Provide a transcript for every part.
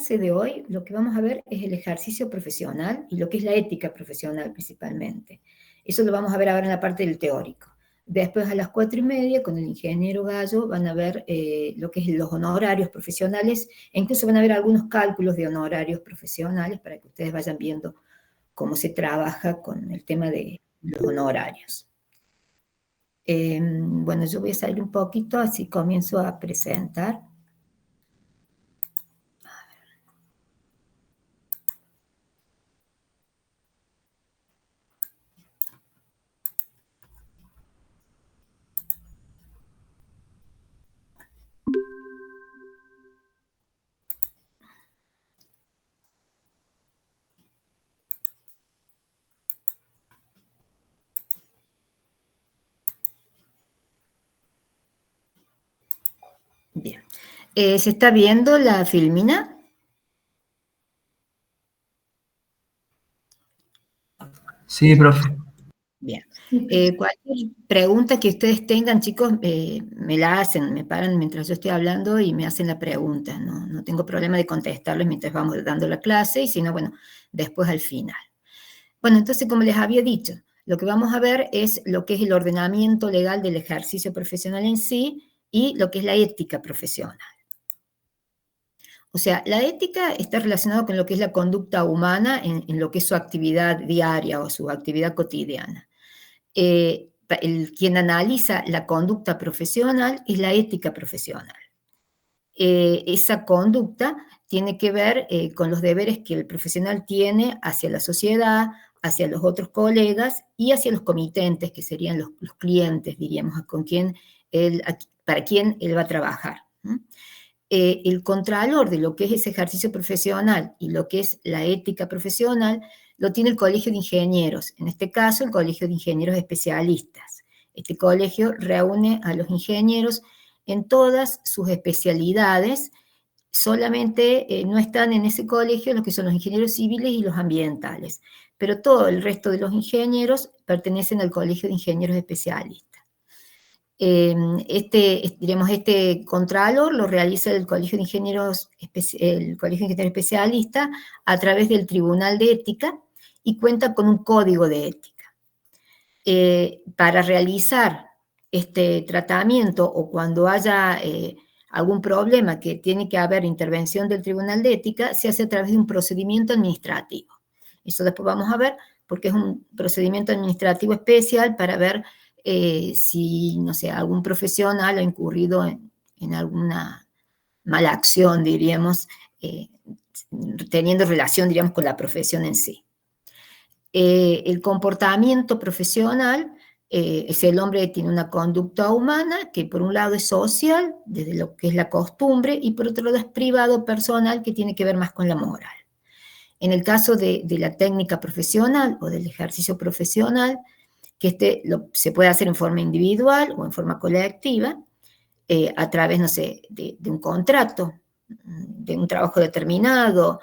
clase de hoy lo que vamos a ver es el ejercicio profesional y lo que es la ética profesional principalmente. Eso lo vamos a ver ahora en la parte del teórico. Después a las 4:30 con el ingeniero Gallo van a ver lo que es los honorarios profesionales e incluso van a ver algunos cálculos de honorarios profesionales para que ustedes vayan viendo cómo se trabaja con el tema de los honorarios. Bueno, yo voy a salir un poquito, así comienzo a presentar. Bien. ¿Se está viendo la filmina? Sí, profe. Bien. Cualquier pregunta que ustedes tengan, chicos, me la hacen, me paran mientras yo estoy hablando y me hacen la pregunta. No tengo problema de contestarles mientras vamos dando la clase y si no, bueno, después al final. Bueno, entonces, como les había dicho, lo que vamos a ver es lo que es el ordenamiento legal del ejercicio profesional en sí y lo que es la ética profesional. O sea, la ética está relacionada con lo que es la conducta humana en lo que es su actividad diaria o su actividad cotidiana. Quien analiza la conducta profesional es la ética profesional. Esa conducta tiene que ver con los deberes que el profesional tiene hacia la sociedad, hacia los otros colegas y hacia los comitentes, que serían los clientes, diríamos, para quien él va a trabajar. El contralor de lo que es ese ejercicio profesional y lo que es la ética profesional lo tiene el Colegio de Ingenieros, en este caso el Colegio de Ingenieros Especialistas. Este colegio reúne a los ingenieros en todas sus especialidades, solamente no están en ese colegio los que son los ingenieros civiles y los ambientales, pero todo el resto de los ingenieros pertenecen al Colegio de Ingenieros Especialistas. Este contralor lo realiza el Colegio de Ingenieros Especialista a través del Tribunal de Ética y cuenta con un código de ética. Para realizar este tratamiento o cuando haya algún problema que tiene que haber intervención del Tribunal de Ética, se hace a través de un procedimiento administrativo. Eso después vamos a ver porque es un procedimiento administrativo especial para ver si, no sé, algún profesional ha incurrido en alguna mala acción, diríamos, teniendo relación, diríamos, con la profesión en sí. El comportamiento profesional es el hombre que tiene una conducta humana que por un lado es social, desde lo que es la costumbre, y por otro lado es privado, personal, que tiene que ver más con la moral. En el caso de la técnica profesional o del ejercicio profesional, que se puede hacer en forma individual o en forma colectiva, a través, no sé, de un contrato, de un trabajo determinado,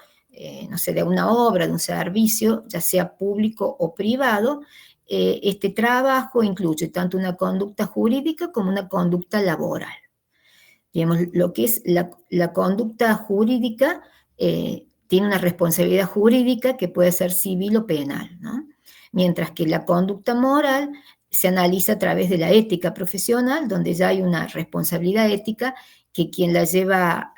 no sé, de una obra, de un servicio, ya sea público o privado. Este trabajo incluye tanto una conducta jurídica como una conducta laboral. Digamos, lo que es la conducta jurídica tiene una responsabilidad jurídica que puede ser civil o penal, ¿no? Mientras que la conducta moral se analiza a través de la ética profesional, donde ya hay una responsabilidad ética que quien la lleva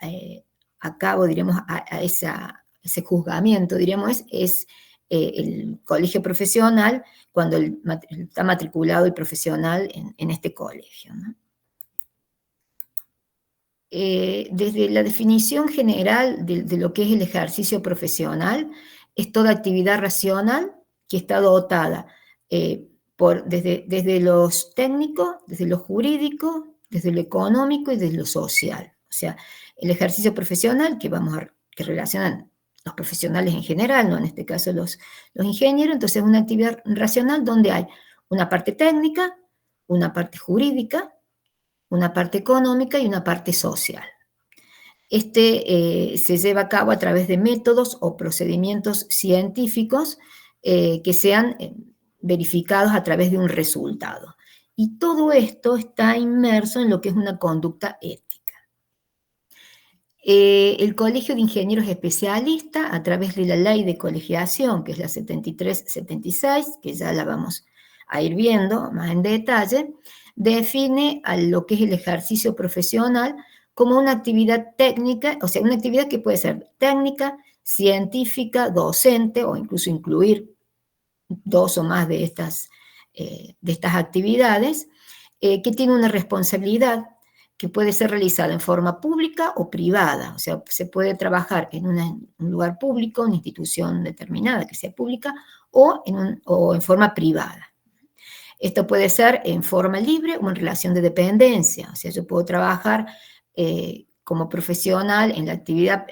a cabo, diríamos, a ese juzgamiento, diríamos, es el colegio profesional cuando está matriculado el profesional en este colegio, ¿no? Desde la definición general de lo que es el ejercicio profesional, es toda actividad racional que está dotada desde los técnicos, desde lo jurídico, desde lo económico y desde lo social. O sea, el ejercicio profesional que relacionan los profesionales en general, ¿no? En este caso los ingenieros, entonces es una actividad racional donde hay una parte técnica, una parte jurídica, una parte económica y una parte social. Se lleva a cabo a través de métodos o procedimientos científicos que sean verificados a través de un resultado. Y todo esto está inmerso en lo que es una conducta ética. El Colegio de Ingenieros Especialistas, a través de la ley de colegiación, que es la 73-76, que ya la vamos a ir viendo más en detalle, define a lo que es el ejercicio profesional como una actividad técnica, o sea, una actividad que puede ser técnica, científica, docente, o incluso incluir dos o más de estas actividades, que tiene una responsabilidad que puede ser realizada en forma pública o privada. O sea, se puede trabajar en un lugar público, una institución determinada que sea pública, o en forma privada. Esto puede ser en forma libre o en relación de dependencia. O sea, yo puedo trabajar como profesional en la actividad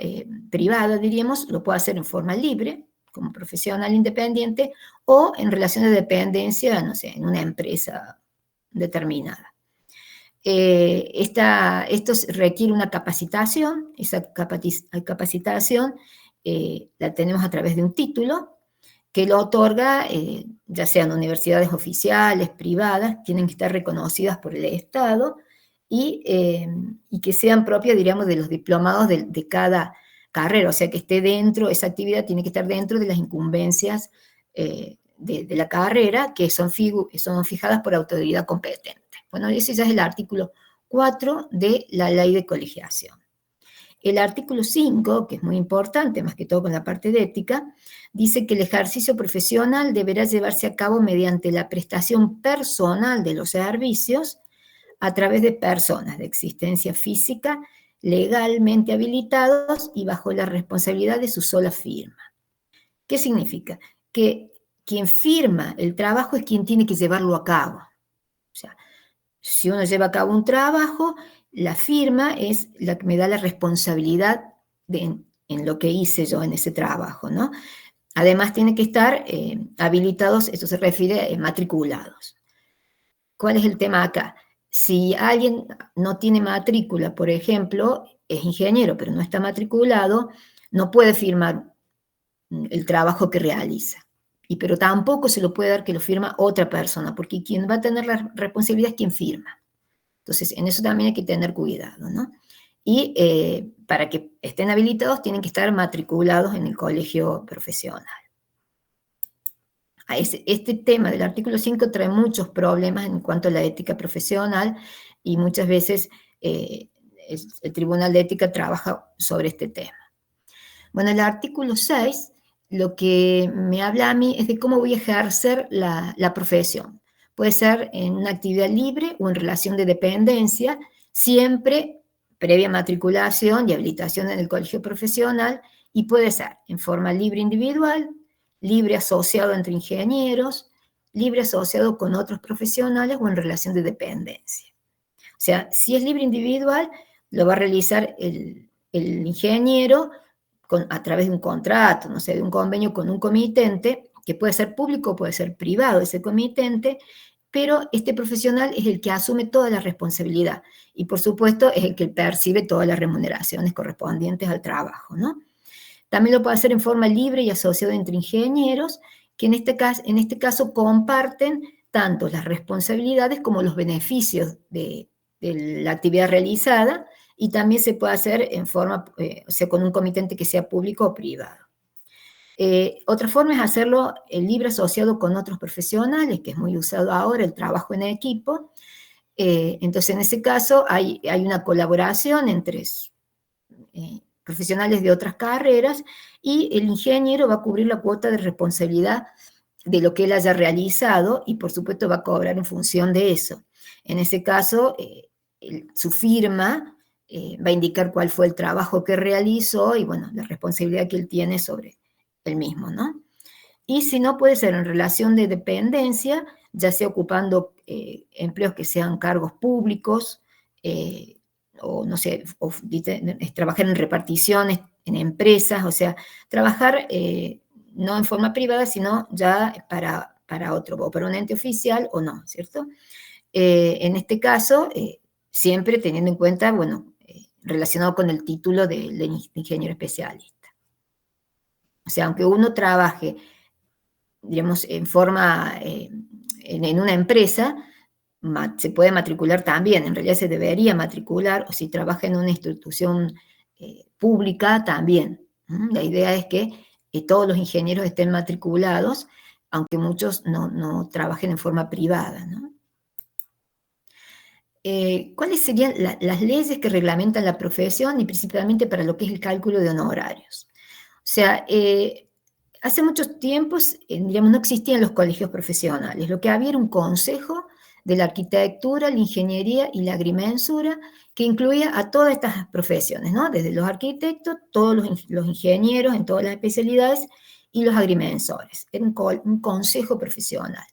privada, diríamos, lo puedo hacer en forma libre, como profesional independiente, o en relación de dependencia, no sé, en una empresa determinada. Esto requiere una capacitación, esa capacitación la tenemos a través de un título que lo otorga, ya sean universidades oficiales, privadas, tienen que estar reconocidas por el Estado y que sean propias, diríamos, de los diplomados de cada carrera, o sea, que esté dentro, esa actividad tiene que estar dentro de las incumbencias de la carrera que son fijadas por autoridad competente. Bueno, ese ya es el artículo 4 de la ley de colegiación. El artículo 5, que es muy importante, más que todo con la parte de ética, dice que el ejercicio profesional deberá llevarse a cabo mediante la prestación personal de los servicios a través de personas de existencia física legalmente habilitados y bajo la responsabilidad de su sola firma. ¿Qué significa? Que quien firma el trabajo es quien tiene que llevarlo a cabo. O sea, si uno lleva a cabo un trabajo, la firma es la que me da la responsabilidad en lo que hice yo en ese trabajo, ¿no? Además, tiene que estar habilitados, esto se refiere a matriculados. ¿Cuál es el tema acá? Si alguien no tiene matrícula, por ejemplo, es ingeniero, pero no está matriculado, no puede firmar el trabajo que realiza. Pero tampoco se lo puede dar que lo firma otra persona, porque quien va a tener la responsabilidad es quien firma. Entonces, en eso también hay que tener cuidado, ¿no? Y para que estén habilitados, tienen que estar matriculados en el colegio profesional. Este tema del artículo 5 trae muchos problemas en cuanto a la ética profesional y muchas veces el Tribunal de Ética trabaja sobre este tema. Bueno, el artículo 6 lo que me habla a mí es de cómo voy a ejercer la profesión. Puede ser en una actividad libre o en relación de dependencia, siempre previa matriculación y habilitación en el colegio profesional, y puede ser en forma libre individual, libre asociado entre ingenieros, libre asociado con otros profesionales o en relación de dependencia. O sea, si es libre individual, lo va a realizar el ingeniero a través de un contrato, no sé, de un convenio con un comitente, que puede ser público o puede ser privado ese comitente, pero este profesional es el que asume toda la responsabilidad y, por supuesto, es el que percibe todas las remuneraciones correspondientes al trabajo, ¿no? También lo puede hacer en forma libre y asociado entre ingenieros, que en este caso comparten tanto las responsabilidades como los beneficios de la actividad realizada, y también se puede hacer en forma, o sea, con un comitente que sea público o privado. Otra forma es hacerlo libre asociado con otros profesionales, que es muy usado ahora, el trabajo en equipo. Entonces, en ese caso, hay una colaboración entre profesionales de otras carreras y el ingeniero va a cubrir la cuota de responsabilidad de lo que él haya realizado y, por supuesto, va a cobrar en función de eso. En ese caso, su firma va a indicar cuál fue el trabajo que realizó y, bueno, la responsabilidad que él tiene sobre el mismo, ¿no? Y si no, puede ser en relación de dependencia, ya sea ocupando empleos que sean cargos públicos, o no sé, trabajar en reparticiones, en empresas, o sea, trabajar no en forma privada, sino ya para otro, o para un ente oficial o no, ¿cierto? En este caso, siempre teniendo en cuenta, bueno, relacionado con el título de ingeniero especialista. O sea, aunque uno trabaje, digamos, en forma, en una empresa, se puede matricular también, en realidad se debería matricular, o si trabaja en una institución pública también. La idea es que todos los ingenieros estén matriculados, aunque muchos no trabajen en forma privada, ¿no? ¿Cuáles serían las leyes que reglamentan la profesión y principalmente para lo que es el cálculo de honorarios? O sea, hace muchos tiempos, digamos, no existían los colegios profesionales. Lo que había era un consejo de la arquitectura, la ingeniería y la agrimensura, que incluía a todas estas profesiones, ¿no? Desde los arquitectos, todos los ingenieros en todas las especialidades y los agrimensores. Era un consejo profesional.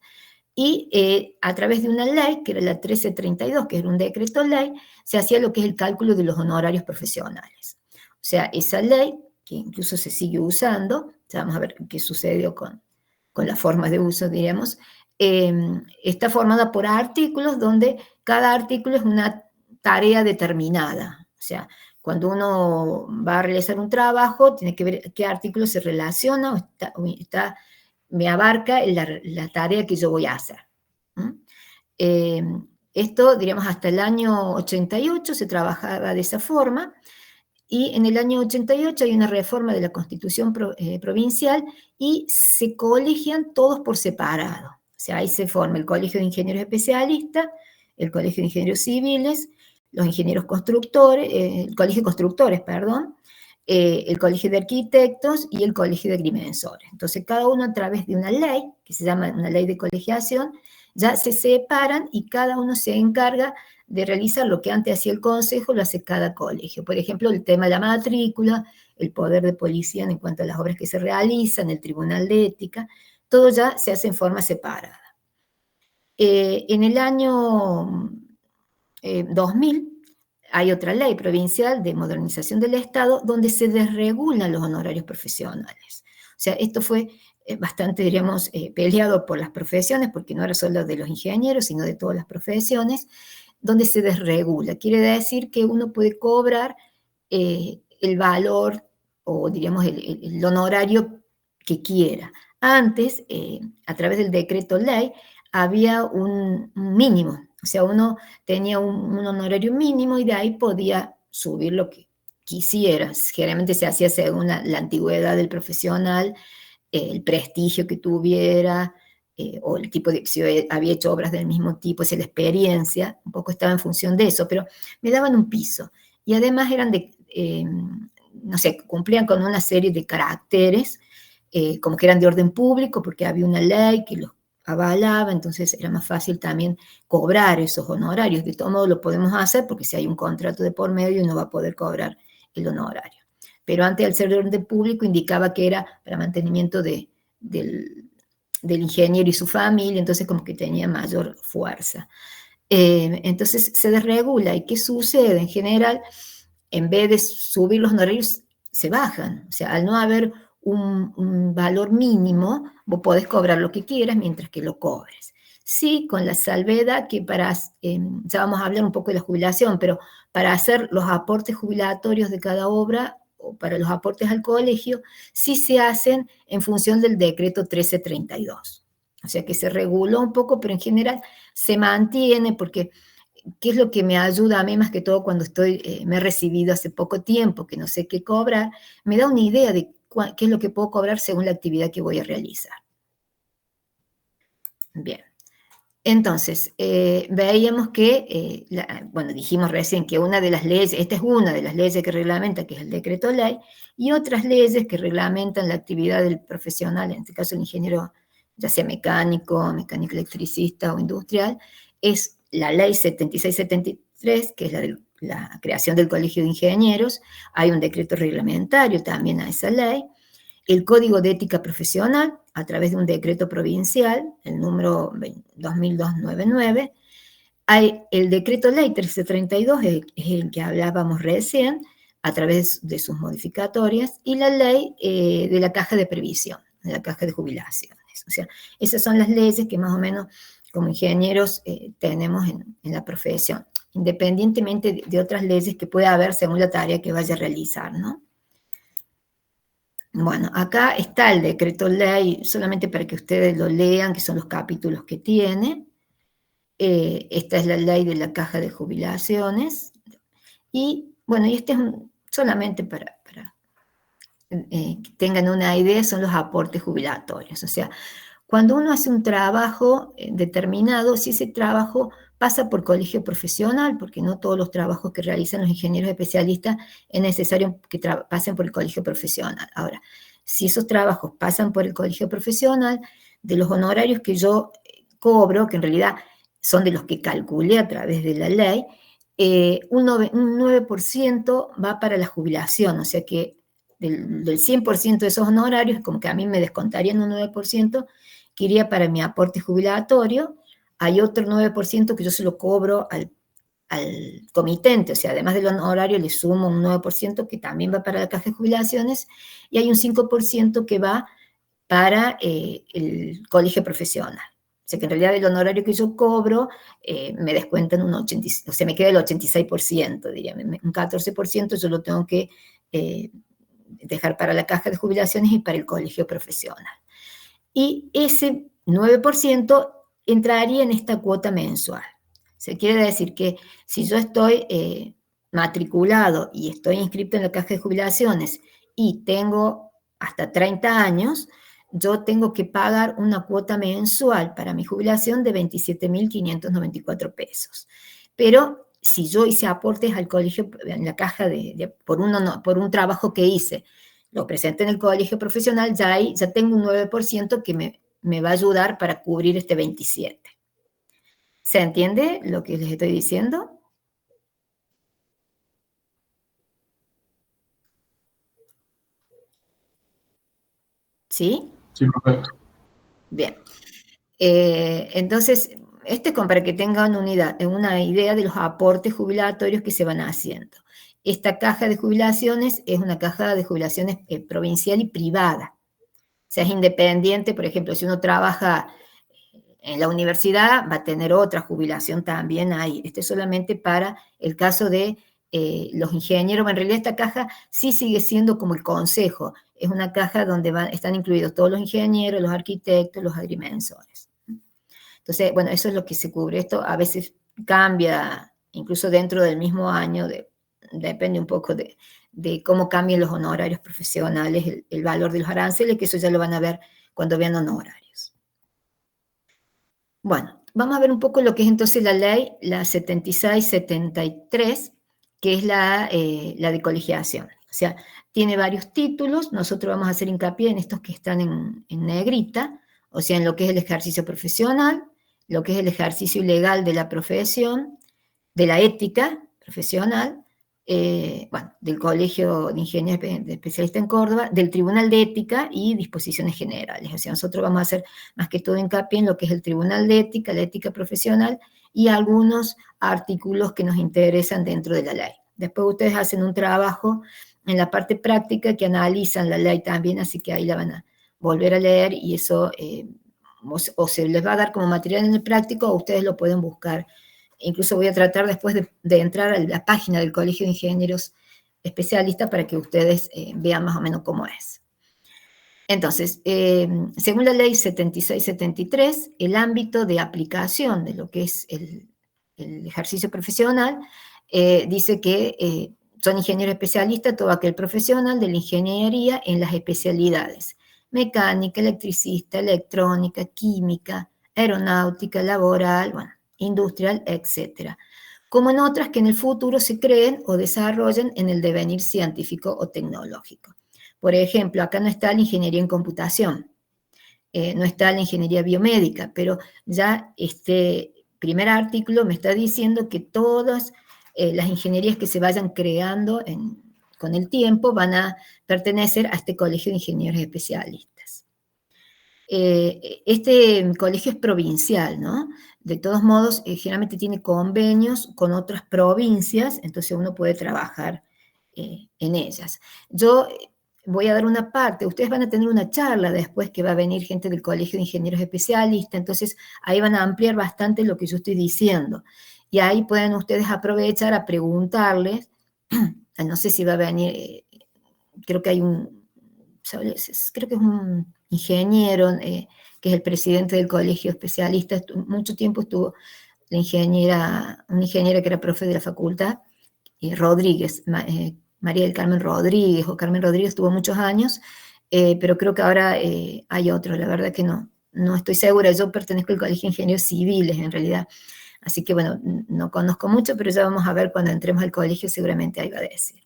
Y a través de una ley, que era la 1332, que era un decreto ley, se hacía lo que es el cálculo de los honorarios profesionales. O sea, esa ley, que incluso se sigue usando, ya vamos a ver qué sucedió con las formas de uso, diríamos, está formada por artículos donde cada artículo es una tarea determinada. O sea, cuando uno va a realizar un trabajo, tiene que ver qué artículo se relaciona o me abarca la tarea que yo voy a hacer. Esto, diríamos, hasta el año 88 se trabajaba de esa forma, y en el año 88 hay una reforma de la Constitución provincial y se colegian todos por separado. O sea, ahí se forma el Colegio de Ingenieros Especialistas, el Colegio de Ingenieros Civiles, los ingenieros constructores, el Colegio de Constructores, perdón, el Colegio de Arquitectos y el Colegio de Agrimensores. Entonces, cada uno a través de una ley, que se llama una ley de colegiación, ya se separan y cada uno se encarga de realizar lo que antes hacía el consejo, lo hace cada colegio. Por ejemplo, el tema de la matrícula, el poder de policía en cuanto a las obras que se realizan, el tribunal de ética, todo ya se hace en forma separada. En el año 2000 hay otra ley provincial de modernización del Estado donde se desregulan los honorarios profesionales. O sea, esto fue bastante, diríamos, peleado por las profesiones, porque no era solo de los ingenieros, sino de todas las profesiones, donde se desregula. Quiere decir que uno puede cobrar el valor o, diríamos, el honorario que quiera. Antes, a través del decreto ley, había un mínimo. O sea, uno tenía un honorario mínimo y de ahí podía subir lo que quisiera. Generalmente se hacía según la antigüedad del profesional, el prestigio que tuviera, o el tipo de, si había hecho obras del mismo tipo, si la experiencia, un poco estaba en función de eso, pero me daban un piso. Y además eran no sé, cumplían con una serie de caracteres, como que eran de orden público, porque había una ley que los avalaba, entonces era más fácil también cobrar esos honorarios. De todo modo lo podemos hacer porque si hay un contrato de por medio uno va a poder cobrar el honorario. Pero antes, al ser de orden público, indicaba que era para mantenimiento del ingeniero y su familia, entonces como que tenía mayor fuerza. Entonces se desregula. ¿Y qué sucede? En general, en vez de subir los honorarios, se bajan. O sea, al no haber un valor mínimo, vos podés cobrar lo que quieras mientras que lo cobres. Sí, con la salvedad que ya vamos a hablar un poco de la jubilación, pero para hacer los aportes jubilatorios de cada obra o para los aportes al colegio, sí se hacen en función del decreto 1332. O sea que se reguló un poco, pero en general se mantiene porque ¿qué es lo que me ayuda a mí más que todo cuando me he recibido hace poco tiempo, que no sé qué cobrar? Me da una idea de qué es lo que puedo cobrar según la actividad que voy a realizar. Bien. Entonces, veíamos que, bueno, dijimos recién que una de las leyes, esta es una de las leyes que reglamenta, que es el decreto ley, y otras leyes que reglamentan la actividad del profesional, en este caso el ingeniero, ya sea mecánico electricista o industrial, es la ley 7673, que es la creación del Colegio de Ingenieros. Hay un decreto reglamentario también a esa ley. El Código de Ética Profesional, a través de un decreto provincial, el número 2299. Hay el decreto ley 1332, es el que hablábamos recién, a través de sus modificatorias, y la ley de la caja de previsión, de la caja de jubilaciones. O sea, esas son las leyes que más o menos como ingenieros tenemos en la profesión, independientemente de otras leyes que pueda haber según la tarea que vaya a realizar, ¿no? Bueno, acá está el decreto ley, solamente para que ustedes lo lean, que son los capítulos que tiene. Esta es la ley de la caja de jubilaciones. Y bueno, y este es solamente para que tengan una idea, son los aportes jubilatorios. O sea, cuando uno hace un trabajo determinado, si ese trabajo pasa por colegio profesional, porque no todos los trabajos que realizan los ingenieros especialistas es necesario que pasen por el colegio profesional. Ahora, si esos trabajos pasan por el colegio profesional, de los honorarios que yo cobro, que en realidad son de los que calculé a través de la ley, un 9% va para la jubilación, o sea que del 100% de esos honorarios, como que a mí me descontarían un 9%, que iría para mi aporte jubilatorio. Hay otro 9% que yo se lo cobro al comitente, o sea, además del honorario le sumo un 9% que también va para la caja de jubilaciones, y hay un 5% que va para el colegio profesional. O sea que en realidad el honorario que yo cobro me descuentan un 80%, o sea, me queda el 86%, diría, un 14% yo lo tengo que dejar para la caja de jubilaciones y para el colegio profesional. Y ese 9% entraría en esta cuota mensual. Se quiere decir que si yo estoy matriculado y estoy inscrito en la caja de jubilaciones y tengo hasta 30 años, yo tengo que pagar una cuota mensual para mi jubilación de 27.594 pesos. Pero si yo hice aportes al colegio, en la caja por un trabajo que hice, lo presenté en el colegio profesional, ya tengo un 9% que me va a ayudar para cubrir este 27%. ¿Se entiende lo que les estoy diciendo? ¿Sí? Sí, profe. Bien. Entonces, este es como para que tengan una idea de los aportes jubilatorios que se van haciendo. Esta caja de jubilaciones es una caja de jubilaciones provincial y privada. O sea, es independiente, por ejemplo, si uno trabaja en la universidad, va a tener otra jubilación también ahí. Este es solamente para el caso de los ingenieros. En realidad esta caja sí sigue siendo como el consejo. Es una caja donde están incluidos todos los ingenieros, los arquitectos, los agrimensores. Entonces, bueno, eso es lo que se cubre. Esto a veces cambia, incluso dentro del mismo año, depende un poco de cómo cambian los honorarios profesionales, el valor de los aranceles, que eso ya lo van a ver cuando vean honorarios. Bueno, vamos a ver un poco lo que es entonces la ley, la 7673, que es la de colegiación. O sea, tiene varios títulos, nosotros vamos a hacer hincapié en estos que están en negrita, o sea, en lo que es el ejercicio profesional, lo que es el ejercicio legal de la profesión, de la ética profesional, bueno, del Colegio de Ingenieros Especialistas en Córdoba, del Tribunal de Ética y disposiciones generales. O sea, nosotros vamos a hacer más que todo hincapié en lo que es el Tribunal de Ética, la ética profesional y algunos artículos que nos interesan dentro de la ley. Después ustedes hacen un trabajo en la parte práctica que analizan la ley también, así que ahí la van a volver a leer y eso o se les va a dar como material en el práctico o ustedes lo pueden buscar. Incluso voy a tratar después de entrar a la página del Colegio de Ingenieros Especialistas para que ustedes vean más o menos cómo es. Entonces, según la ley 7673, el ámbito de aplicación de lo que es el ejercicio profesional dice que son ingenieros especialistas todo aquel profesional de la ingeniería en las especialidades mecánica, electricista, electrónica, química, aeronáutica, laboral, bueno, industrial, etc. Como en otras que en el futuro se creen o desarrollen en el devenir científico o tecnológico. Por ejemplo, acá no está la ingeniería en computación, no está la ingeniería biomédica, pero ya este primer artículo me está diciendo que todas las ingenierías que se vayan creando con el tiempo van a pertenecer a este colegio de ingenieros especialistas. Este colegio es provincial, ¿no? De todos modos, generalmente tiene convenios con otras provincias, entonces uno puede trabajar en ellas. Yo voy a dar una parte, ustedes van a tener una charla después que va a venir gente del Colegio de Ingenieros Especialistas, entonces ahí van a ampliar bastante lo que yo estoy diciendo. Y ahí pueden ustedes aprovechar a preguntarles, no sé si va a venir, creo que hay creo que es un ingeniero, que es el presidente del colegio especialista, mucho tiempo estuvo una ingeniera que era profe de la facultad, Rodríguez, María del Carmen Rodríguez, o Carmen Rodríguez tuvo muchos años, pero creo que ahora hay otro, la verdad que no estoy segura. Yo pertenezco al Colegio de Ingenieros Civiles, en realidad, así que bueno, no conozco mucho, pero ya vamos a ver cuando entremos al colegio, seguramente ahí va a decir.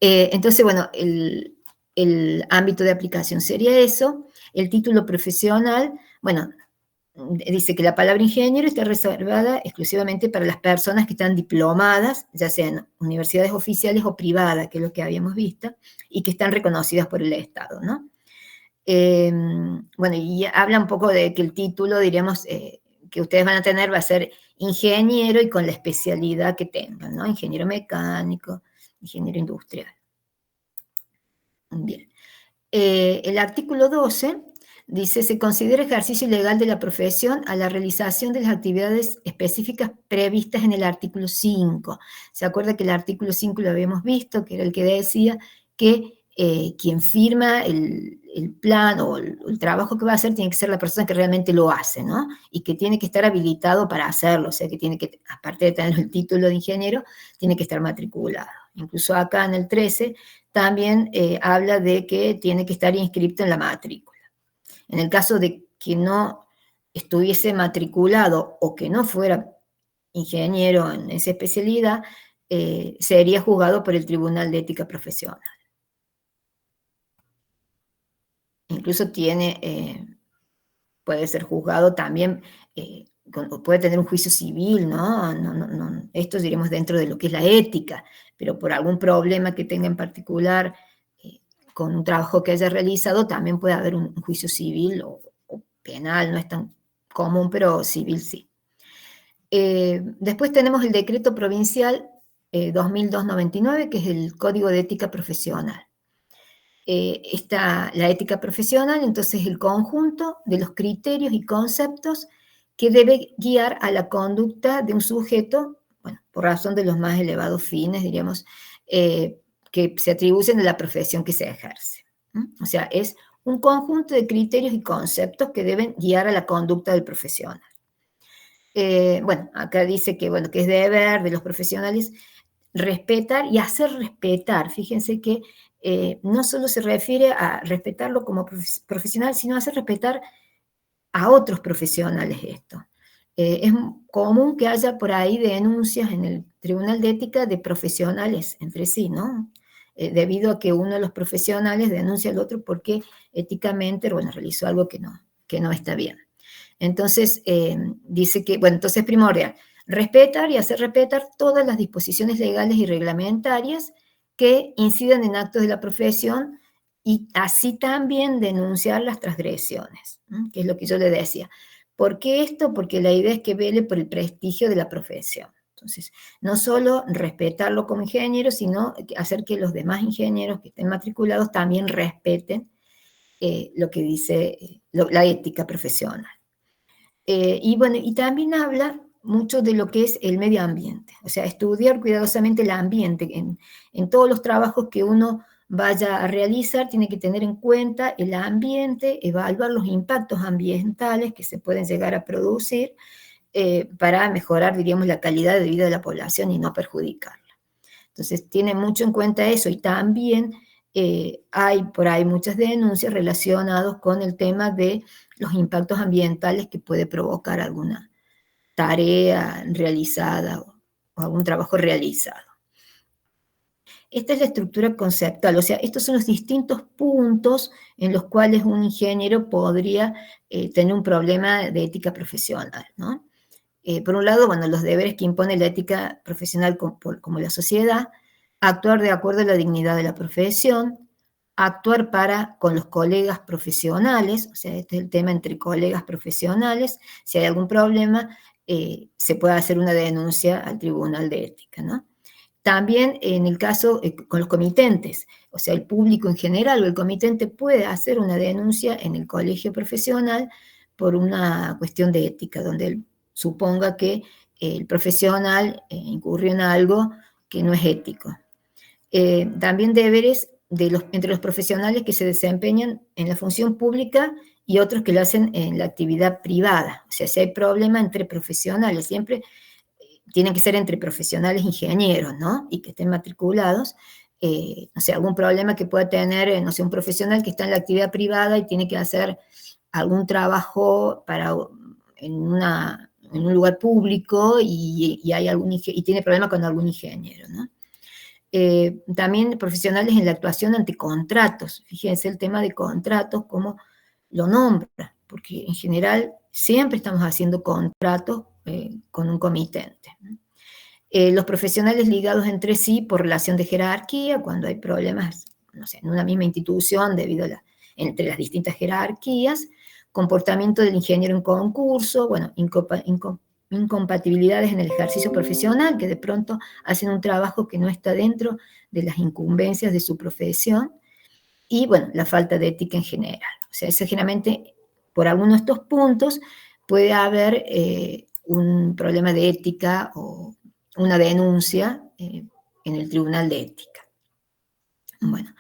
Entonces, bueno, el ámbito de aplicación sería eso. El título profesional, bueno, dice que la palabra ingeniero está reservada exclusivamente para las personas que están diplomadas, ya sean universidades oficiales o privadas, que es lo que habíamos visto, y que están reconocidas por el Estado, ¿no? Bueno, y habla un poco de que el título, diríamos, que ustedes van a tener va a ser ingeniero y con la especialidad que tengan, ¿no? Ingeniero mecánico, ingeniero industrial. Bien. El artículo 12 dice, se considera ejercicio ilegal de la profesión a la realización de las actividades específicas previstas en el artículo 5. ¿Se acuerda que el artículo 5 lo habíamos visto, que era el que decía que quien firma el plan o el trabajo que va a hacer tiene que ser la persona que realmente lo hace, ¿no? Y que tiene que estar habilitado para hacerlo, o sea que tiene que, aparte de tener el título de ingeniero, tiene que estar matriculado. Incluso acá en el 13 también habla de que tiene que estar inscrito en la matrícula. En el caso de que no estuviese matriculado o que no fuera ingeniero en esa especialidad, sería juzgado por el Tribunal de Ética Profesional. Incluso puede ser juzgado también, puede tener un juicio civil, ¿no? Esto diríamos dentro de lo que es la ética, pero por algún problema que tenga en particular con un trabajo que haya realizado, también puede haber un juicio civil o penal, no es tan común, pero civil sí. Después tenemos el decreto provincial 2299, que es el Código de Ética Profesional. Está la ética profesional, entonces el conjunto de los criterios y conceptos que debe guiar a la conducta de un sujeto, bueno, por razón de los más elevados fines, diríamos, que se atribuyen a la profesión que se ejerce. O sea, es un conjunto de criterios y conceptos que deben guiar a la conducta del profesional. Bueno, acá dice que, bueno, que es deber de los profesionales respetar y hacer respetar. Fíjense que no solo se refiere a respetarlo como profesional, sino a hacer respetar a otros profesionales esto. Es común que haya por ahí denuncias en el Tribunal de Ética de profesionales entre sí, ¿no? Debido a que uno de los profesionales denuncia al otro porque éticamente, bueno, realizó algo que no está bien. Entonces, dice que, bueno, entonces es primordial respetar y hacer respetar todas las disposiciones legales y reglamentarias que incidan en actos de la profesión y así también denunciar las transgresiones, ¿no? Que es lo que yo le decía. ¿Por qué esto? Porque la idea es que vele por el prestigio de la profesión. Entonces, no solo respetarlo como ingeniero, sino hacer que los demás ingenieros que estén matriculados también respeten lo que dice la ética profesional. Y bueno, y también habla mucho de lo que es el medio ambiente, o sea, estudiar cuidadosamente el ambiente. En todos los trabajos que uno vaya a realizar, tiene que tener en cuenta el ambiente, evaluar los impactos ambientales que se pueden llegar a producir para mejorar, diríamos, la calidad de vida de la población y no perjudicarla. Entonces, tiene mucho en cuenta eso y también hay por ahí muchas denuncias relacionadas con el tema de los impactos ambientales que puede provocar alguna tarea realizada o algún trabajo realizado. Esta es la estructura conceptual, o sea, estos son los distintos puntos en los cuales un ingeniero podría tener un problema de ética profesional, ¿no? Por un lado, bueno, los deberes que impone la ética profesional como la sociedad, actuar de acuerdo a la dignidad de la profesión, actuar con los colegas profesionales, o sea, este es el tema entre colegas profesionales, si hay algún problema, se puede hacer una denuncia al Tribunal de Ética, ¿no? También en el caso con los comitentes, o sea, el público en general o el comitente puede hacer una denuncia en el colegio profesional por una cuestión de ética, donde él suponga que el profesional incurrió en algo que no es ético. También deberes entre los profesionales que se desempeñan en la función pública y otros que lo hacen en la actividad privada. O sea, si hay problema entre profesionales, siempre tienen que ser entre profesionales ingenieros, ¿no? Y que estén matriculados. No sé, algún problema que pueda tener, no sé, un profesional que está en la actividad privada y tiene que hacer algún trabajo en un lugar público y tiene problema con algún ingeniero, ¿no? También profesionales en la actuación ante contratos. Fíjense el tema de contratos, cómo lo nombra, porque en general siempre estamos haciendo contratos con un comitente. Los profesionales ligados entre sí por relación de jerarquía, cuando hay problemas, no sé, en una misma institución entre las distintas jerarquías, comportamiento del ingeniero en concurso, bueno, incompatibilidades en el ejercicio profesional, que de pronto hacen un trabajo que no está dentro de las incumbencias de su profesión, y bueno, la falta de ética en general. O sea, generalmente, por alguno de estos puntos, puede haber un problema de ética o una denuncia en el Tribunal de Ética. Bueno,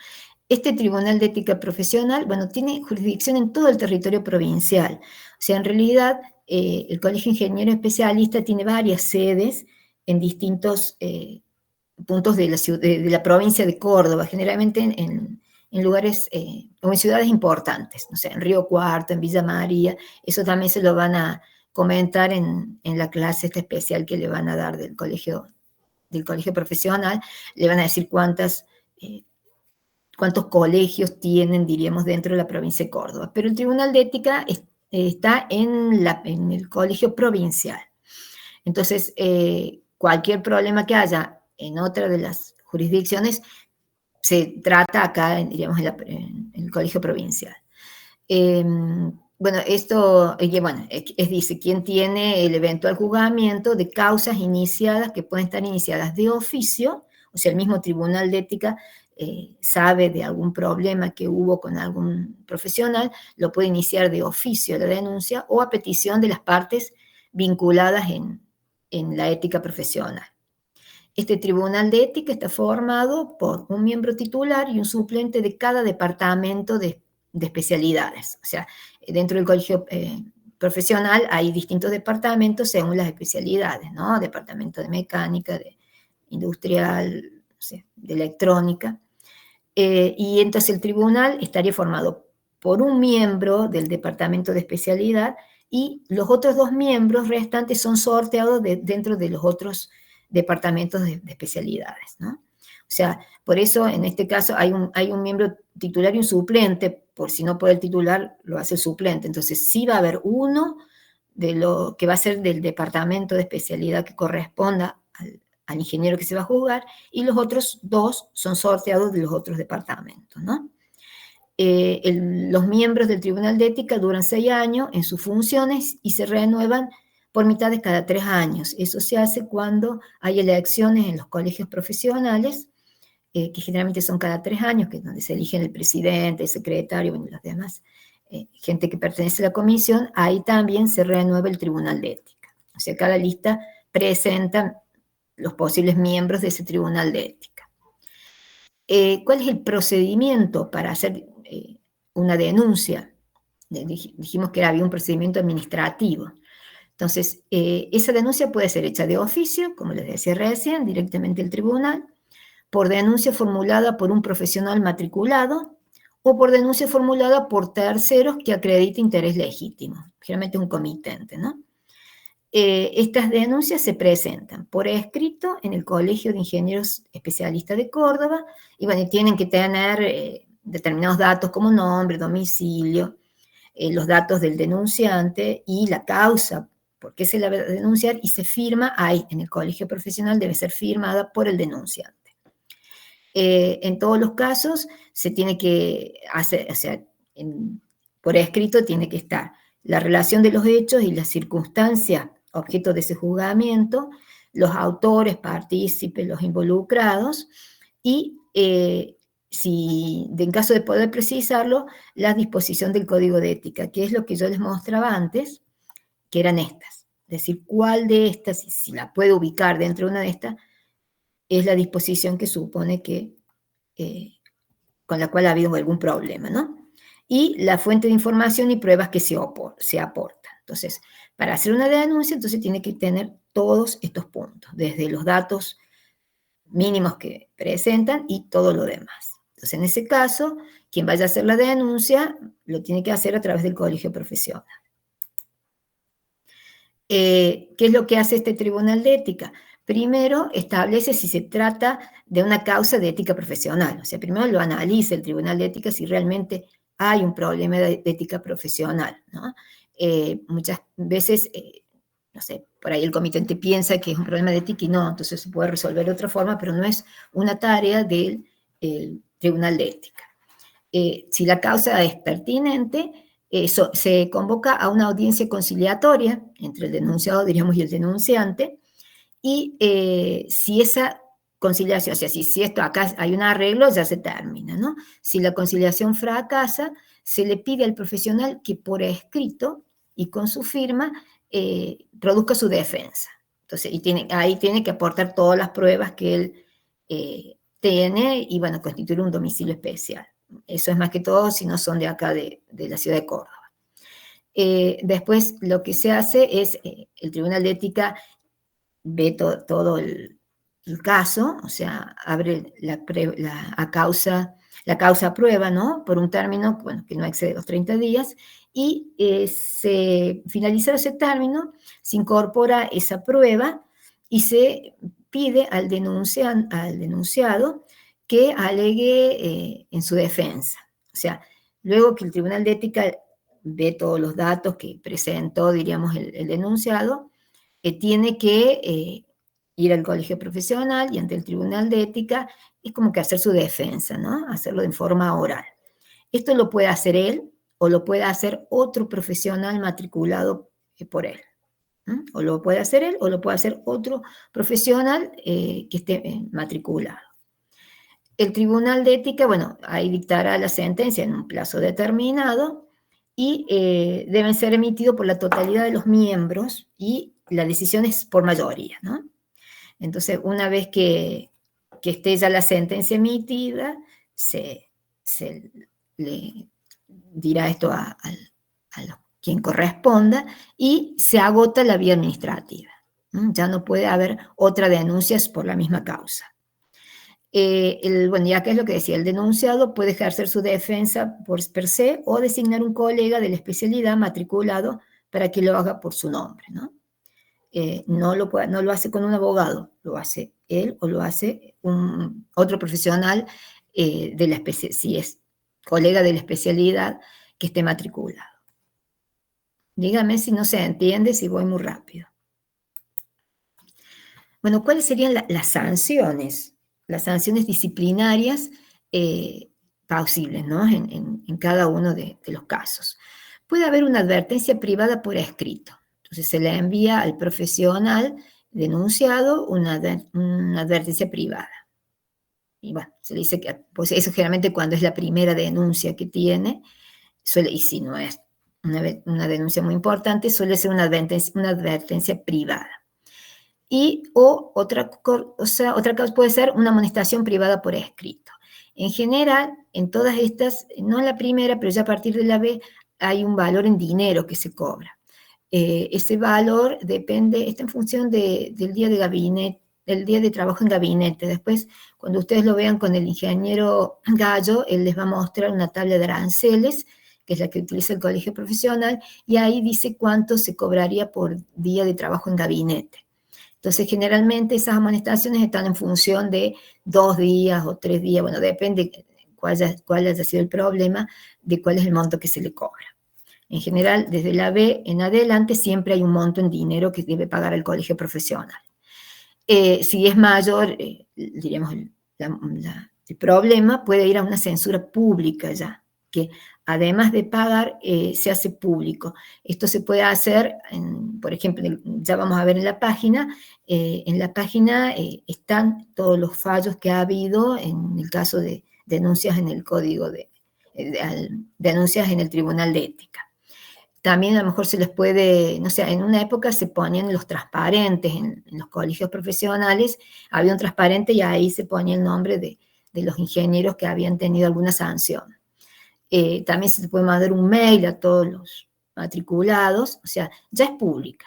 este Tribunal de Ética Profesional, bueno, tiene jurisdicción en todo el territorio provincial. O sea, en realidad, el Colegio Ingeniero Especialista tiene varias sedes en distintos puntos de la provincia de Córdoba, generalmente en lugares o en ciudades importantes, no sé, en Río Cuarto, en Villa María. Eso también se lo van a comentar en la clase esta especial que le van a dar del colegio profesional. Le van a decir cuántos colegios tienen, diríamos, dentro de la provincia de Córdoba. Pero el Tribunal de Ética está en el colegio provincial. Entonces, cualquier problema que haya en otra de las jurisdicciones se trata acá, diríamos, en el colegio provincial. Bueno, dice, ¿quién tiene el eventual juzgamiento de causas iniciadas que pueden estar iniciadas de oficio? O sea, el mismo Tribunal de Ética sabe de algún problema que hubo con algún profesional, lo puede iniciar de oficio la denuncia o a petición de las partes vinculadas en la ética profesional. Este Tribunal de Ética está formado por un miembro titular y un suplente de cada departamento de especialidades. O sea, dentro del colegio profesional hay distintos departamentos según las especialidades, ¿no? Departamento de mecánica, de industrial, no sé, de electrónica. Y entonces el tribunal estaría formado por un miembro del departamento de especialidad y los otros 2 miembros restantes son sorteados dentro de los otros departamentos de especialidades, ¿no? O sea, por eso en este caso hay un miembro titular y un suplente, por si no puede el titular, lo hace el suplente. Entonces sí va a haber uno de lo que va a ser del departamento de especialidad que corresponda al ingeniero que se va a juzgar, y los otros 2 son sorteados de los otros departamentos, ¿no? Los miembros del Tribunal de Ética duran 6 años en sus funciones y se renuevan por mitades cada 3 años. Eso se hace cuando hay elecciones en los colegios profesionales, que generalmente son cada 3 años, que es donde se eligen el presidente, el secretario, y los demás, gente que pertenece a la comisión. Ahí también se renueva el Tribunal de Ética. O sea, cada lista presenta los posibles miembros de ese Tribunal de Ética. ¿Cuál es el procedimiento para hacer una denuncia? Dijimos que había un procedimiento administrativo. Entonces, esa denuncia puede ser hecha de oficio, como les decía recién, directamente al tribunal, por denuncia formulada por un profesional matriculado o por denuncia formulada por terceros que acredite interés legítimo, generalmente un comitente, ¿no? Estas denuncias se presentan por escrito en el Colegio de Ingenieros Especialistas de Córdoba y bueno, tienen que tener determinados datos como nombre, domicilio, los datos del denunciante y la causa por qué se la va a denunciar, y se firma ahí, en el colegio profesional debe ser firmada por el denunciante. En todos los casos se tiene que hacer, o sea, por escrito tiene que estar la relación de los hechos y las circunstancias objeto de ese juzgamiento, los autores, partícipes, los involucrados, y si en caso de poder precisarlo, la disposición del Código de Ética, que es lo que yo les mostraba antes, que eran estas. Es decir, cuál de estas, si la puede ubicar dentro de una de estas, es la disposición que supone que con la cual ha habido algún problema, ¿no? Y la fuente de información y pruebas que se aportan. Entonces, para hacer una denuncia, entonces tiene que tener todos estos puntos, desde los datos mínimos que presentan y todo lo demás. Entonces, en ese caso, quien vaya a hacer la denuncia lo tiene que hacer a través del colegio profesional. ¿Qué es lo que hace este tribunal de ética? Primero establece si se trata de una causa de ética profesional. O sea, primero lo analiza el tribunal de ética si realmente hay un problema de ética profesional, ¿no? Muchas veces, no sé, por ahí el comitente piensa que es un problema de ética y no, entonces se puede resolver de otra forma, pero no es una tarea del tribunal de ética. Si la causa es pertinente, se convoca a una audiencia conciliatoria entre el denunciado, diríamos, y el denunciante, y si esa conciliación, o sea, si esto acá hay un arreglo, ya se termina, ¿no? Si la conciliación fracasa, se le pide al profesional que por escrito y con su firma produzca su defensa. Entonces, ahí tiene que aportar todas las pruebas que él tiene y, bueno, constituir un domicilio especial. Eso es más que todo si no son de acá, de la ciudad de Córdoba. Después lo que se hace es, el Tribunal de Ética ve todo el caso, o sea, abre la causa prueba, ¿no? Por un término, bueno, que no excede los 30 días, y finalizado ese término, se incorpora esa prueba y se pide al denunciado que alegue en su defensa. O sea, luego que el Tribunal de Ética ve todos los datos que presentó, diríamos, el denunciado, tiene que ir al colegio profesional y ante el Tribunal de Ética es como que hacer su defensa, ¿no? Hacerlo de forma oral. Esto lo puede hacer él o lo puede hacer otro profesional matriculado por él. O lo puede hacer él o lo puede hacer otro profesional que esté matriculado. El Tribunal de Ética, bueno, ahí dictará la sentencia en un plazo determinado y deben ser emitidos por la totalidad de los miembros y la decisión es por mayoría, ¿no? Entonces, una vez que esté ya la sentencia emitida, se le dirá esto a quien corresponda y se agota la vía administrativa. Ya no puede haber otra denuncia por la misma causa. Bueno, ya que es lo que decía, el denunciado puede ejercer su defensa por per se o designar un colega de la especialidad matriculado para que lo haga por su nombre, ¿no? No lo hace con un abogado, lo hace él o lo hace otro profesional si es colega de la especialidad que esté matriculado. Dígame si no se entiende, si voy muy rápido. Bueno, ¿cuáles serían las sanciones? Las sanciones disciplinarias posibles, ¿no? En cada uno de los casos. Puede haber una advertencia privada por escrito. Entonces se le envía al profesional denunciado una advertencia privada. Y bueno, se le dice que pues eso generalmente cuando es la primera denuncia que tiene, y si no es una denuncia muy importante, suele ser una advertencia privada. Otra cosa puede ser una amonestación privada por escrito. En general, en todas estas, no en la primera, pero ya a partir de la B, hay un valor en dinero que se cobra. Ese valor está en función del día de gabinete, del día de trabajo en gabinete. Después, cuando ustedes lo vean con el ingeniero Gallo, él les va a mostrar una tabla de aranceles, que es la que utiliza el colegio profesional, y ahí dice cuánto se cobraría por día de trabajo en gabinete. Entonces, generalmente esas amonestaciones están en función de 2 días o 3 días, bueno, depende cuál haya sido el problema, de cuál es el monto que se le cobra. En general, desde la B en adelante, siempre hay un monto en dinero que debe pagar el colegio profesional. Si es mayor, diríamos, el problema puede ir a una censura pública ya, que además de pagar, se hace público. Esto se puede hacer, por ejemplo, ya vamos a ver en la página están todos los fallos que ha habido en el caso de denuncias en el código denuncias en el Tribunal de Ética. También a lo mejor se les puede, no sé, en una época se ponían los transparentes en los colegios profesionales, había un transparente y ahí se ponía el nombre de los ingenieros que habían tenido alguna sanción. También se puede mandar un mail a todos los matriculados, o sea, ya es pública.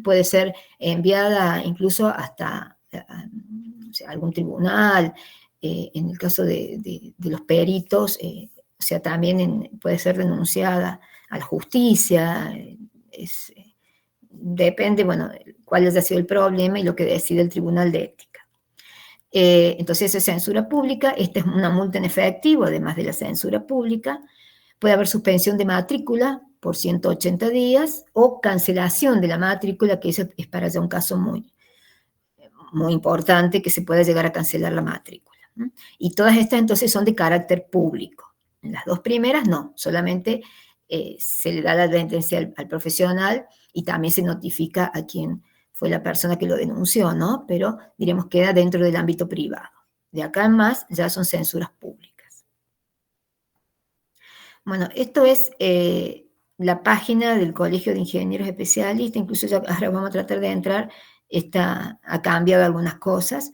Puede ser enviada incluso hasta o sea, algún tribunal, en el caso de los peritos, o sea, también puede ser denunciada a la justicia, depende, bueno, cuál haya sido el problema y lo que decide el Tribunal de Ética. Entonces es censura pública, esta es una multa en efectivo, además de la censura pública. Puede haber suspensión de matrícula por 180 días o cancelación de la matrícula, que eso es para ya un caso muy, muy importante, que se pueda llegar a cancelar la matrícula. Y todas estas entonces son de carácter público. En las dos primeras no, solamente se le da la advertencia al profesional y también se notifica a quien fue la persona que lo denunció, ¿no? Pero, diremos, queda dentro del ámbito privado. De acá en más ya son censuras públicas. Bueno, esto es la página del Colegio de Ingenieros Especialistas, incluso ya ahora vamos a tratar de entrar, ha cambiado algunas cosas,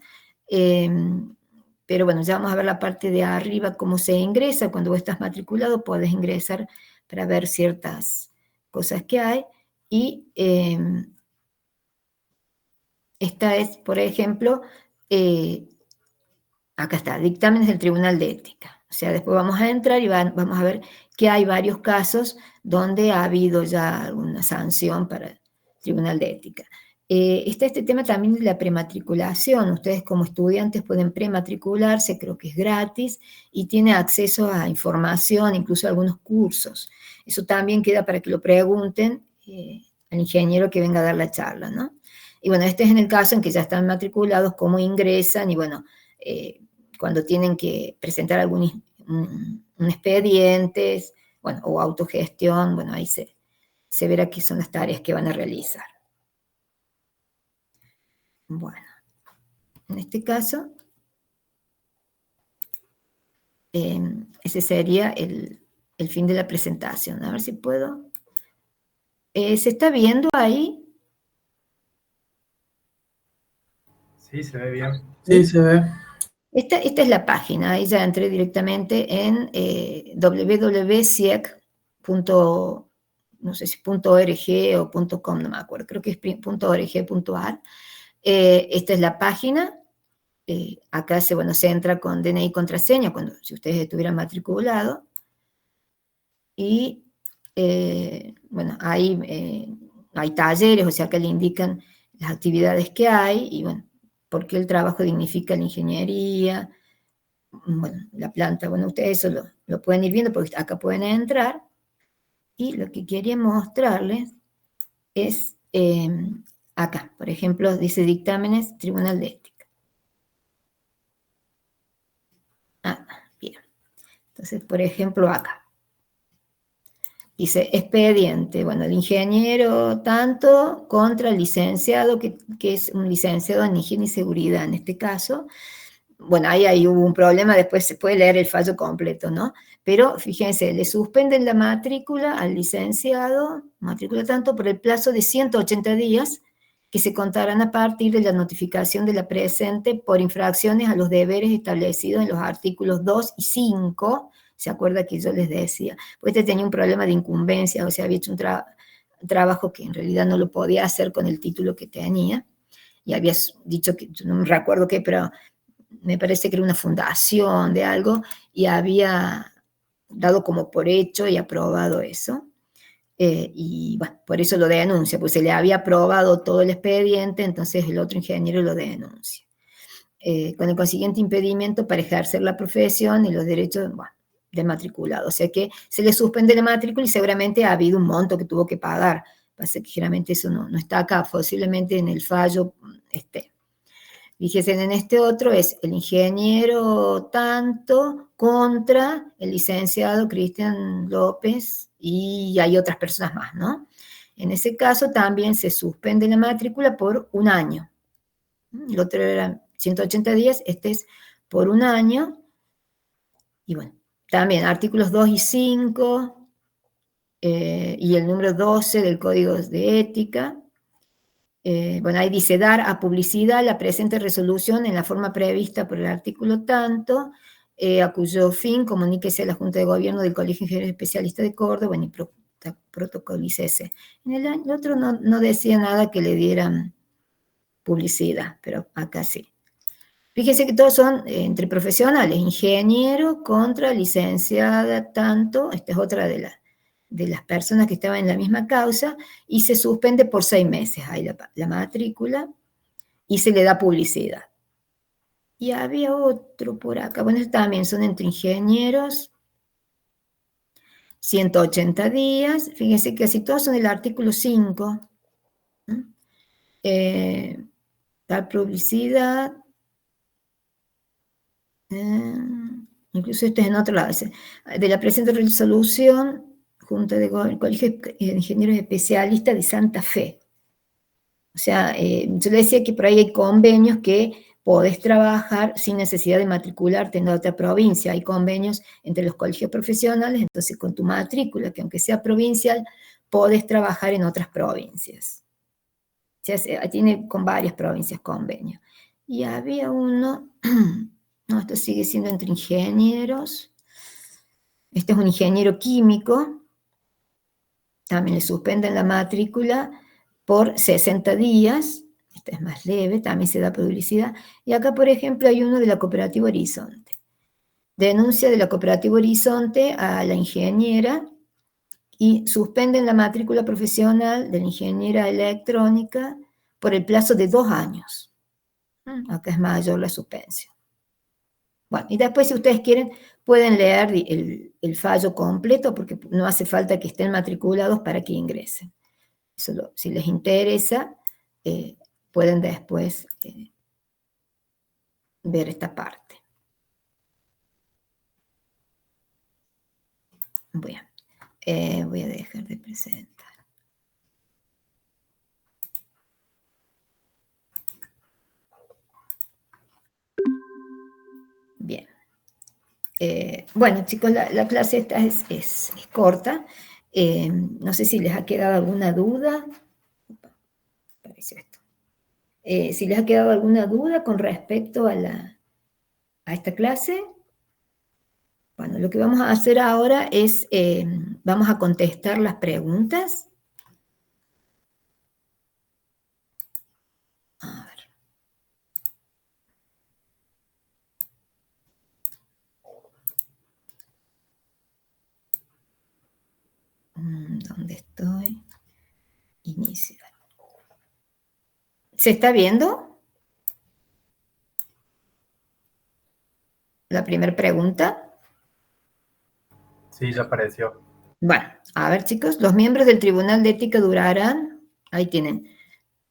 pero bueno, ya vamos a ver la parte de arriba, cómo se ingresa. Cuando vos estás matriculado podés ingresar para ver ciertas cosas que hay, y esta es, por ejemplo, acá está, dictámenes del Tribunal de Ética. O sea, después vamos a entrar y vamos a ver que hay varios casos donde ha habido ya alguna sanción para el Tribunal de Ética. Está este tema también de la prematriculación. Ustedes como estudiantes pueden prematricularse, creo que es gratis, y tiene acceso a información, incluso a algunos cursos. Eso también queda para que lo pregunten al ingeniero que venga a dar la charla, ¿no? Y bueno, este es en el caso en que ya están matriculados, cómo ingresan, y bueno, cuando tienen que presentar algún un expediente, bueno, o autogestión, bueno, ahí se verá qué son las tareas que van a realizar. Bueno, en este caso, ese sería el fin de la presentación. A ver si puedo. ¿Se está viendo ahí? Sí, se ve bien. Sí, se ve. Esta es la página, ahí ya entré directamente en www.ciec.org no sé si .org o .com, no me acuerdo, creo que es .org.ar. Esta es la página. Acá se entra con DNI y contraseña, si ustedes estuvieran matriculados. Y, bueno, ahí hay talleres, o sea, que le indican las actividades que hay, y bueno, por qué el trabajo dignifica la ingeniería, bueno, la planta, bueno, ustedes eso lo pueden ir viendo, porque acá pueden entrar. Y lo que quería mostrarles es acá, por ejemplo, dice dictámenes, Tribunal de Ética. Bien. Entonces, por ejemplo, acá. Dice expediente, bueno, el ingeniero tanto contra el licenciado, que es un licenciado en higiene y seguridad en este caso. Bueno, ahí hubo un problema, después se puede leer el fallo completo, ¿no? Pero fíjense, le suspenden la matrícula al licenciado, matrícula tanto, por el plazo de 180 días, que se contarán a partir de la notificación de la presente por infracciones a los deberes establecidos en los artículos 2 y 5, ¿se acuerda que yo les decía? Pues tenía un problema de incumbencia, o sea, había hecho un trabajo que en realidad no lo podía hacer con el título que tenía, y había dicho que, no me recuerdo qué, pero me parece que era una fundación de algo, y había dado como por hecho y aprobado eso. Y bueno, por eso lo denuncia, pues se le había aprobado todo el expediente, entonces el otro ingeniero lo denuncia. Con el consiguiente impedimento para ejercer la profesión y los derechos, bueno, del matriculado. O sea que se le suspende la matrícula y seguramente ha habido un monto que tuvo que pagar. Pasa que generalmente eso no está acá, posiblemente en el fallo esté. Fíjense, en este otro es el ingeniero tanto contra el licenciado Cristian López, y hay otras personas más, ¿no? En ese caso también se suspende la matrícula por un año. El otro era 180 días, este es por un año. Y bueno, también artículos 2 y 5, y el número 12 del Código de Ética. Bueno, ahí dice dar a publicidad la presente resolución en la forma prevista por el artículo tanto, a cuyo fin comuníquese a la Junta de Gobierno del Colegio de Ingenieros Especialistas de Córdoba, y protocolícese. En el otro no decía nada que le dieran publicidad, pero acá sí. Fíjense que todos son entre profesionales, ingeniero contra licenciada, tanto, esta es otra de las personas que estaban en la misma causa, y se suspende por 6 meses ahí la matrícula, y se le da publicidad. Y había otro por acá, bueno, también son entre ingenieros, 180 días, fíjense que casi todos son el artículo 5, dar publicidad, incluso esto es en otro lado, de la presente resolución, Junta de Colegio de Ingenieros Especialistas de Santa Fe. O sea, yo le decía que por ahí hay convenios que podés trabajar sin necesidad de matricularte en otra provincia. Hay convenios entre los colegios profesionales, entonces con tu matrícula, que aunque sea provincial, podés trabajar en otras provincias. O sea, tiene con varias provincias convenios. Y había uno, no, esto sigue siendo entre ingenieros. Este es un ingeniero químico, también le suspenden la matrícula por 60 días, esta es más leve, también se da publicidad. Y acá, por ejemplo, hay uno de la Cooperativa Horizonte. Denuncia de la Cooperativa Horizonte a la ingeniera y suspenden la matrícula profesional de la ingeniera electrónica por el plazo de 2 años. Acá es mayor la suspensión. Bueno, y después, si ustedes quieren, pueden leer el fallo completo, porque no hace falta que estén matriculados para que ingresen. Eso si les interesa, pueden después ver esta parte. Bueno, voy a dejar de presentar. Bien. Bueno, chicos, la clase esta es corta. No sé si les ha quedado alguna duda. Apareció esto. Si les ha quedado alguna duda con respecto a esta clase. Bueno, lo que vamos a hacer ahora es, vamos a contestar las preguntas. A ver. ¿Dónde estoy? Inicio. ¿Se está viendo? La primera pregunta. Sí, ya apareció. Bueno, a ver, chicos, los miembros del Tribunal de Ética durarán, ahí tienen,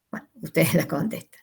bueno, ustedes la contestan.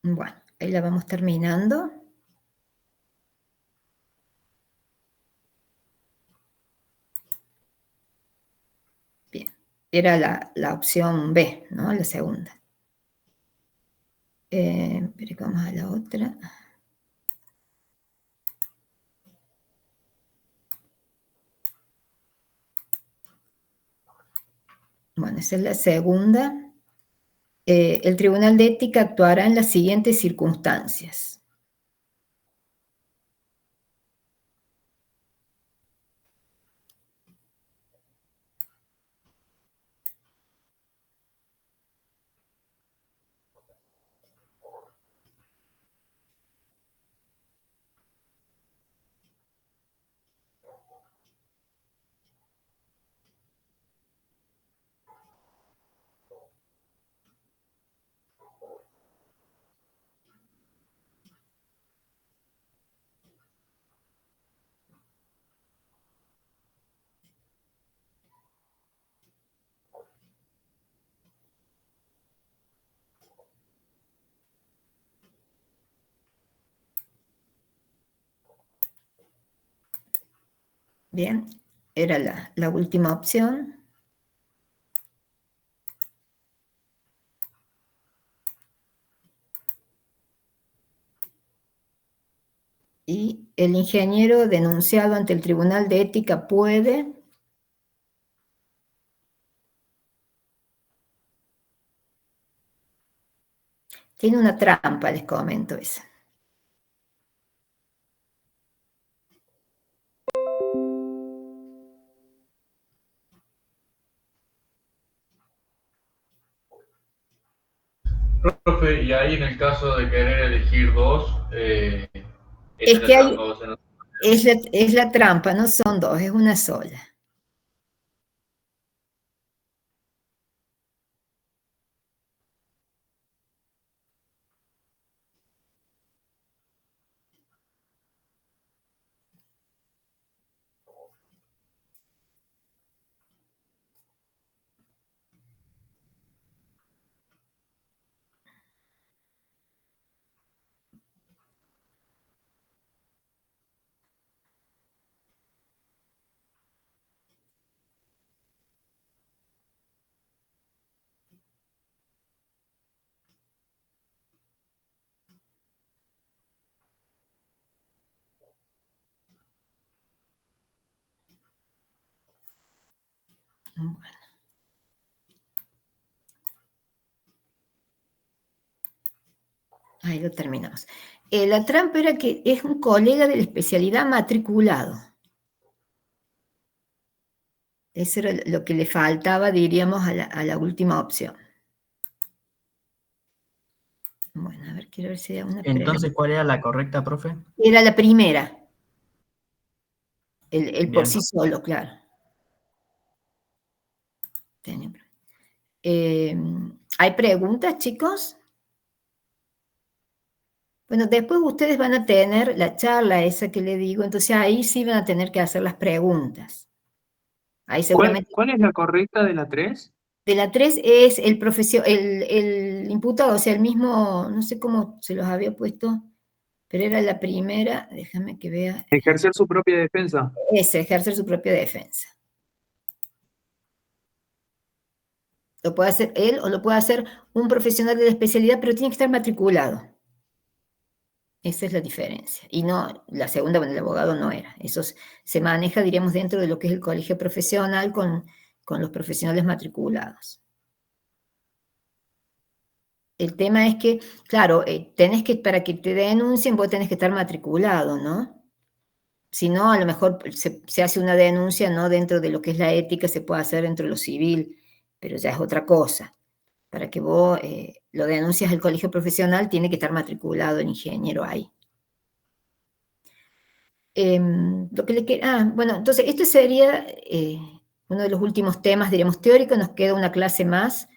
Bueno, ahí la vamos terminando. Bien, era la opción B, ¿no? La segunda. Pero vamos a la otra. Bueno, esa es la segunda. El Tribunal de Ética actuará en las siguientes circunstancias. Bien, era la última opción. Y el ingeniero denunciado ante el Tribunal de Ética puede... Tiene una trampa, les comento esa. Profe, y ahí en el caso de querer elegir dos, Es esa es que la trampa. O sea, no... es la trampa, no son dos, es una sola. Bueno. Ahí lo terminamos. La trampa era que es un colega de la especialidad matriculado. Eso era lo que le faltaba, diríamos, a la última opción. Bueno, a ver, quiero ver si hay una pregunta. Entonces, ¿cuál era la correcta, profe? Era la primera. El por Bien. sí solo, claro. ¿Hay preguntas, chicos? Bueno, después ustedes van a tener la charla esa que le digo, entonces ahí sí van a tener que hacer las preguntas. Ahí seguramente... ¿Cuál es la correcta de la 3? De la 3 es el imputado, o sea, el mismo, no sé cómo se los había puesto, pero era la primera, déjame que vea. Ejercer su propia defensa. Es ejercer su propia defensa. Lo puede hacer él o lo puede hacer un profesional de la especialidad, pero tiene que estar matriculado. Esa es la diferencia. Y no, la segunda, bueno, el abogado no era. Eso se maneja, diríamos, dentro de lo que es el colegio profesional con los profesionales matriculados. El tema es que, claro, tenés que, para que te denuncien, vos tenés que estar matriculado, ¿no? Si no, a lo mejor se hace una denuncia, no dentro de lo que es la ética, se puede hacer dentro de lo civil, pero ya es otra cosa. Para que vos lo denuncies al colegio profesional, tiene que estar matriculado el ingeniero ahí. Bueno, entonces este sería uno de los últimos temas, diríamos, teóricos. Nos queda una clase más,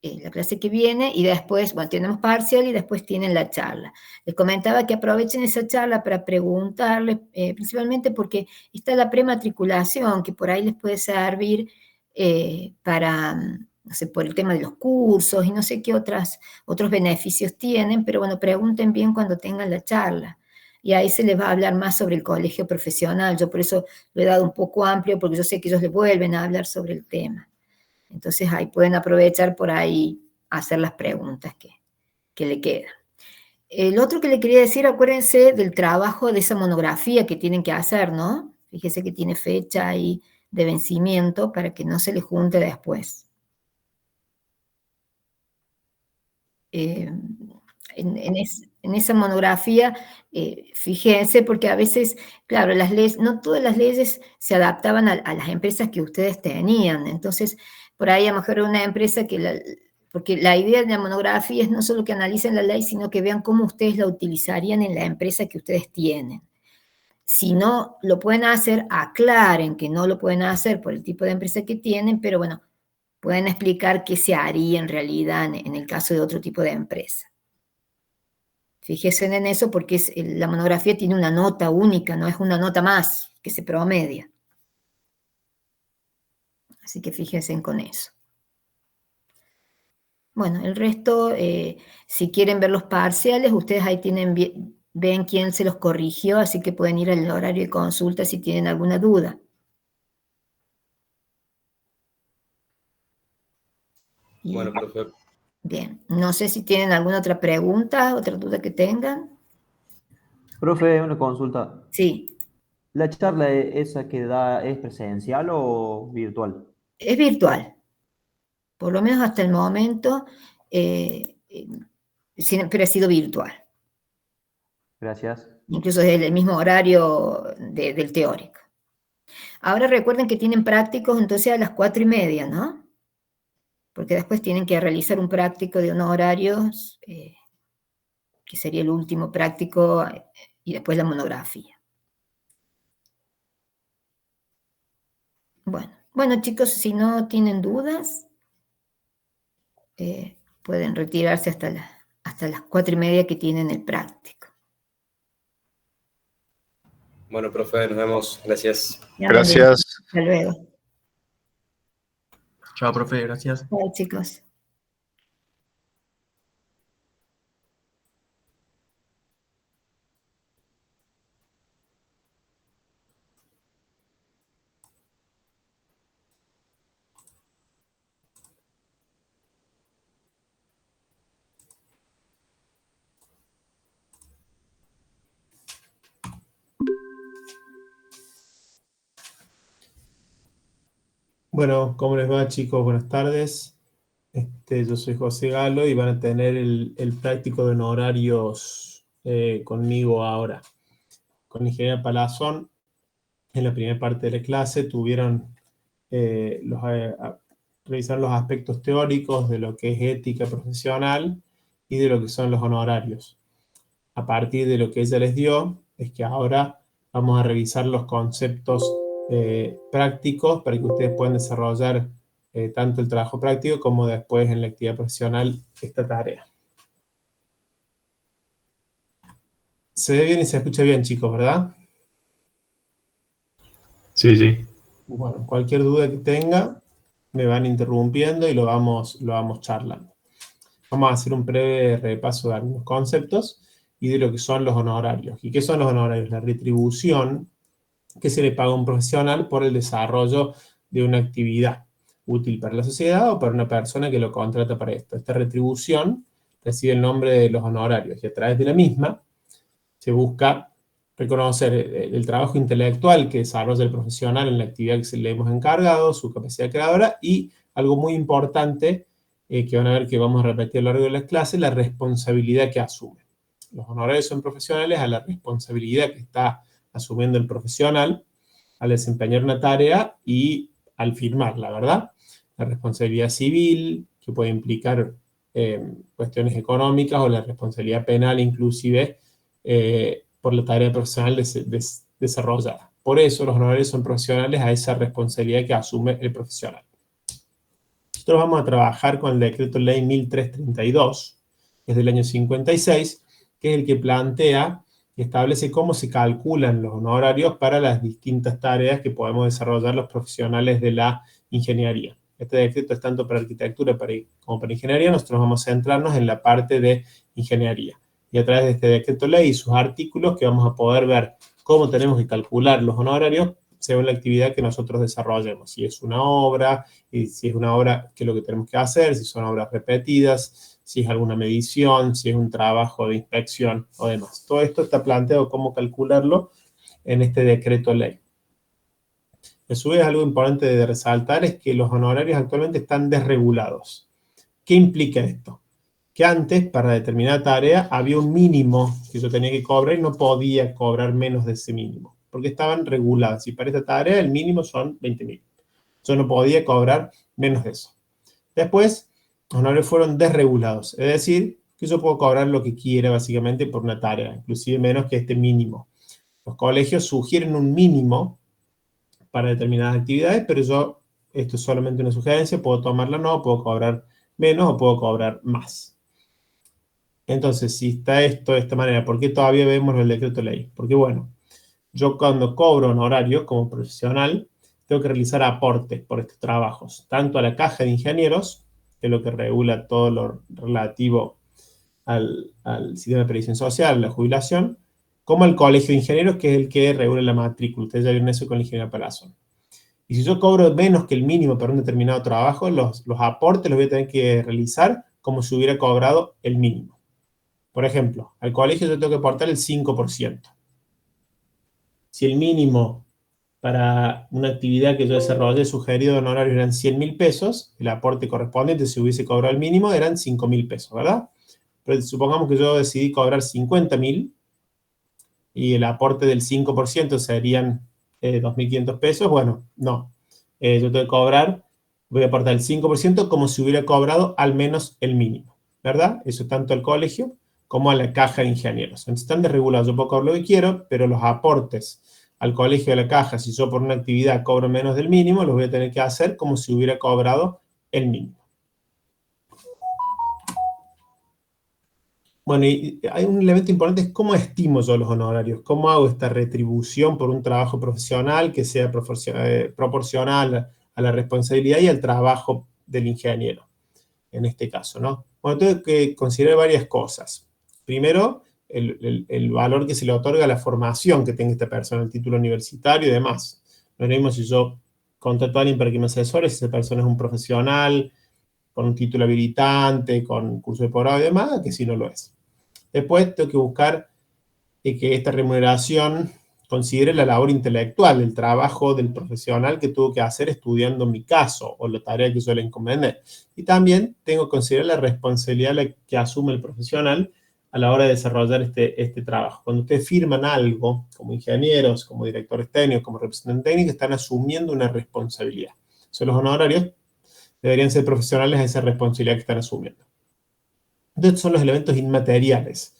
la clase que viene, y después, bueno, tenemos parcial y después tienen la charla. Les comentaba que aprovechen esa charla para preguntarles, principalmente porque está la prematriculación, que por ahí les puede servir para, no sé, por el tema de los cursos y no sé qué otros beneficios tienen, pero bueno, pregunten bien cuando tengan la charla. Y ahí se les va a hablar más sobre el colegio profesional. Yo por eso lo he dado un poco amplio, porque yo sé que ellos les vuelven a hablar sobre el tema. Entonces ahí pueden aprovechar por ahí hacer las preguntas que le quedan. El otro que le quería decir, acuérdense del trabajo de esa monografía que tienen que hacer, ¿no? Fíjese que tiene fecha ahí de vencimiento para que no se le junte después. En esa monografía, fíjense, porque a veces, claro, las leyes, no todas las leyes se adaptaban a las empresas que ustedes tenían. Entonces, por ahí a lo mejor una empresa porque la idea de la monografía es no solo que analicen la ley, sino que vean cómo ustedes la utilizarían en la empresa que ustedes tienen. Si no lo pueden hacer, aclaren que no lo pueden hacer por el tipo de empresa que tienen, pero bueno, pueden explicar qué se haría en realidad en el caso de otro tipo de empresa. Fíjense en eso porque la monografía tiene una nota única, no es una nota más que se promedia. Así que fíjense con eso. Bueno, el resto, si quieren ver los parciales, ustedes ahí tienen ven quién se los corrigió, así que pueden ir al horario de consulta si tienen alguna duda. Bueno, profe. Bien, no sé si tienen alguna otra pregunta, otra duda que tengan. Profe, una consulta. Sí, ¿La charla esa que da es presencial o virtual? es virtual. Por lo menos hasta el momento, siempre ha sido virtual. Gracias. Incluso es el mismo horario del teórico. Ahora recuerden que tienen prácticos entonces a las 4:30, ¿no? Porque después tienen que realizar un práctico de unos horarios, que sería el último práctico, y después la monografía. Bueno chicos, si no tienen dudas, pueden retirarse hasta las 4:30 que tienen el práctico. Bueno, profe, nos vemos. Gracias. Gracias. Hasta luego. Chao, profe, gracias. Chao chicos. Bueno, ¿cómo les va, chicos? Buenas tardes. Yo soy José Galo y van a tener el práctico de honorarios conmigo ahora. Con Ingeniera Palazón, en la primera parte de la clase, revisaron los aspectos teóricos de lo que es ética profesional y de lo que son los honorarios. A partir de lo que ella les dio, es que ahora vamos a revisar los conceptos prácticos para que ustedes puedan desarrollar tanto el trabajo práctico como después en la actividad profesional esta tarea. Se ve bien y se escucha bien, chicos, ¿verdad? Sí, sí. Bueno, cualquier duda que tenga, me van interrumpiendo y lo vamos charlando. Vamos a hacer un breve repaso de algunos conceptos y de lo que son los honorarios. ¿Y qué son los honorarios? La retribución que se le paga a un profesional por el desarrollo de una actividad útil para la sociedad o para una persona que lo contrata para esto. Esta retribución recibe el nombre de los honorarios y a través de la misma se busca reconocer el trabajo intelectual que desarrolla el profesional en la actividad que se le hemos encargado, su capacidad creadora y algo muy importante que van a ver que vamos a repetir a lo largo de las clases, la responsabilidad que asume. Los honorarios son profesionales a la responsabilidad que está asumiendo el profesional al desempeñar una tarea y al firmarla, ¿verdad? La responsabilidad civil, que puede implicar cuestiones económicas o la responsabilidad penal inclusive por la tarea profesional desarrollada. Por eso los honorarios son profesionales a esa responsabilidad que asume el profesional. Nosotros vamos a trabajar con el decreto ley 1332, que es del año 56, que es el que plantea y establece cómo se calculan los honorarios para las distintas tareas que podemos desarrollar los profesionales de la ingeniería. Este decreto es tanto para arquitectura como para ingeniería. Nosotros vamos a centrarnos en la parte de ingeniería. Y a través de este decreto ley y sus artículos que vamos a poder ver cómo tenemos que calcular los honorarios según la actividad que nosotros desarrollemos. Si es una obra, y si es una obra, qué es lo que tenemos que hacer, si son obras repetidas, si es alguna medición, si es un trabajo de inspección o demás. Todo esto está planteado cómo calcularlo en este decreto ley. A su vez, algo importante de resaltar es que los honorarios actualmente están desregulados. ¿Qué implica esto? Que antes, para determinada tarea, había un mínimo que yo tenía que cobrar y no podía cobrar menos de ese mínimo, porque estaban reguladas. Y para esta tarea el mínimo son 20.000. Yo no podía cobrar menos de eso. Después, los honorarios fueron desregulados, es decir, que yo puedo cobrar lo que quiera básicamente por una tarea, inclusive menos que este mínimo. Los colegios sugieren un mínimo para determinadas actividades, pero esto es solamente una sugerencia, puedo tomarla o no, puedo cobrar menos o puedo cobrar más. Entonces, si está esto de esta manera, ¿por qué todavía vemos el decreto ley? Porque, bueno, yo cuando cobro honorarios como profesional, tengo que realizar aportes por estos trabajos, tanto a la caja de ingenieros, que es lo que regula todo lo relativo al sistema de previsión social, a la jubilación, como al colegio de ingenieros, que es el que regula la matrícula. Ustedes ya vieron eso con la ingeniería Palazzo. Y si yo cobro menos que el mínimo para un determinado trabajo, los aportes los voy a tener que realizar como si hubiera cobrado el mínimo. Por ejemplo, al colegio yo tengo que aportar el 5%. Si el mínimo para una actividad que yo desarrollé sugerido de honorarios eran 100.000 pesos, el aporte correspondiente, si hubiese cobrado el mínimo, eran 5.000 pesos, ¿verdad? Pero supongamos que yo decidí cobrar 50.000 y el aporte del 5% serían 2.500 pesos. Bueno, no. Yo tengo que cobrar, voy a aportar el 5% como si hubiera cobrado al menos el mínimo, ¿verdad? Eso tanto al colegio como a la caja de ingenieros. Entonces están desregulados. Yo puedo cobrar lo que quiero, pero los aportes al colegio y a la caja, si yo por una actividad cobro menos del mínimo, los voy a tener que hacer como si hubiera cobrado el mínimo. Bueno, y hay un elemento importante, es cómo estimo yo los honorarios, cómo hago esta retribución por un trabajo profesional que sea proporcional a la responsabilidad y al trabajo del ingeniero, en este caso, ¿no? Bueno, tengo que considerar varias cosas. Primero, el valor que se le otorga a la formación que tenga esta persona, el título universitario y demás. No es lo mismo si yo contrato a alguien para que me asesore, si esa persona es un profesional, con un título habilitante, con curso de posgrado y demás, que si no lo es. Después tengo que buscar que esta remuneración considere la labor intelectual, el trabajo del profesional que tuvo que hacer estudiando mi caso o la tarea que yo le encomendé. Y también tengo que considerar la responsabilidad que asume el profesional a la hora de desarrollar este trabajo. Cuando ustedes firman algo, como ingenieros, como directores técnicos, como representantes técnicos, están asumiendo una responsabilidad. Son los honorarios, deberían ser profesionales a esa responsabilidad que están asumiendo. Entonces son los elementos inmateriales,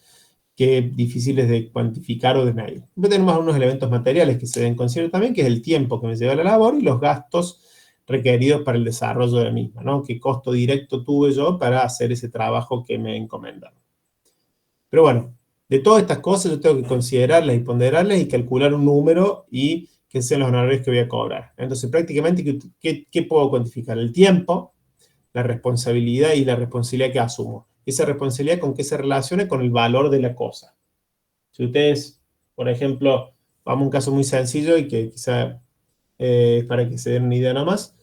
que difíciles de cuantificar o de medir. Después tenemos algunos elementos materiales que se deben considerar también, que es el tiempo que me lleva la labor y los gastos requeridos para el desarrollo de la misma, ¿no? ¿Qué costo directo tuve yo para hacer ese trabajo que me encomendaron? Pero bueno, de todas estas cosas yo tengo que considerarlas y ponderarlas y calcular un número y que sean los honorarios que voy a cobrar. Entonces, prácticamente, ¿qué puedo cuantificar? El tiempo, la responsabilidad y la responsabilidad que asumo. Esa responsabilidad con qué se relaciona con el valor de la cosa. Si ustedes, por ejemplo, vamos a un caso muy sencillo y que quizá para que se den una idea nomás,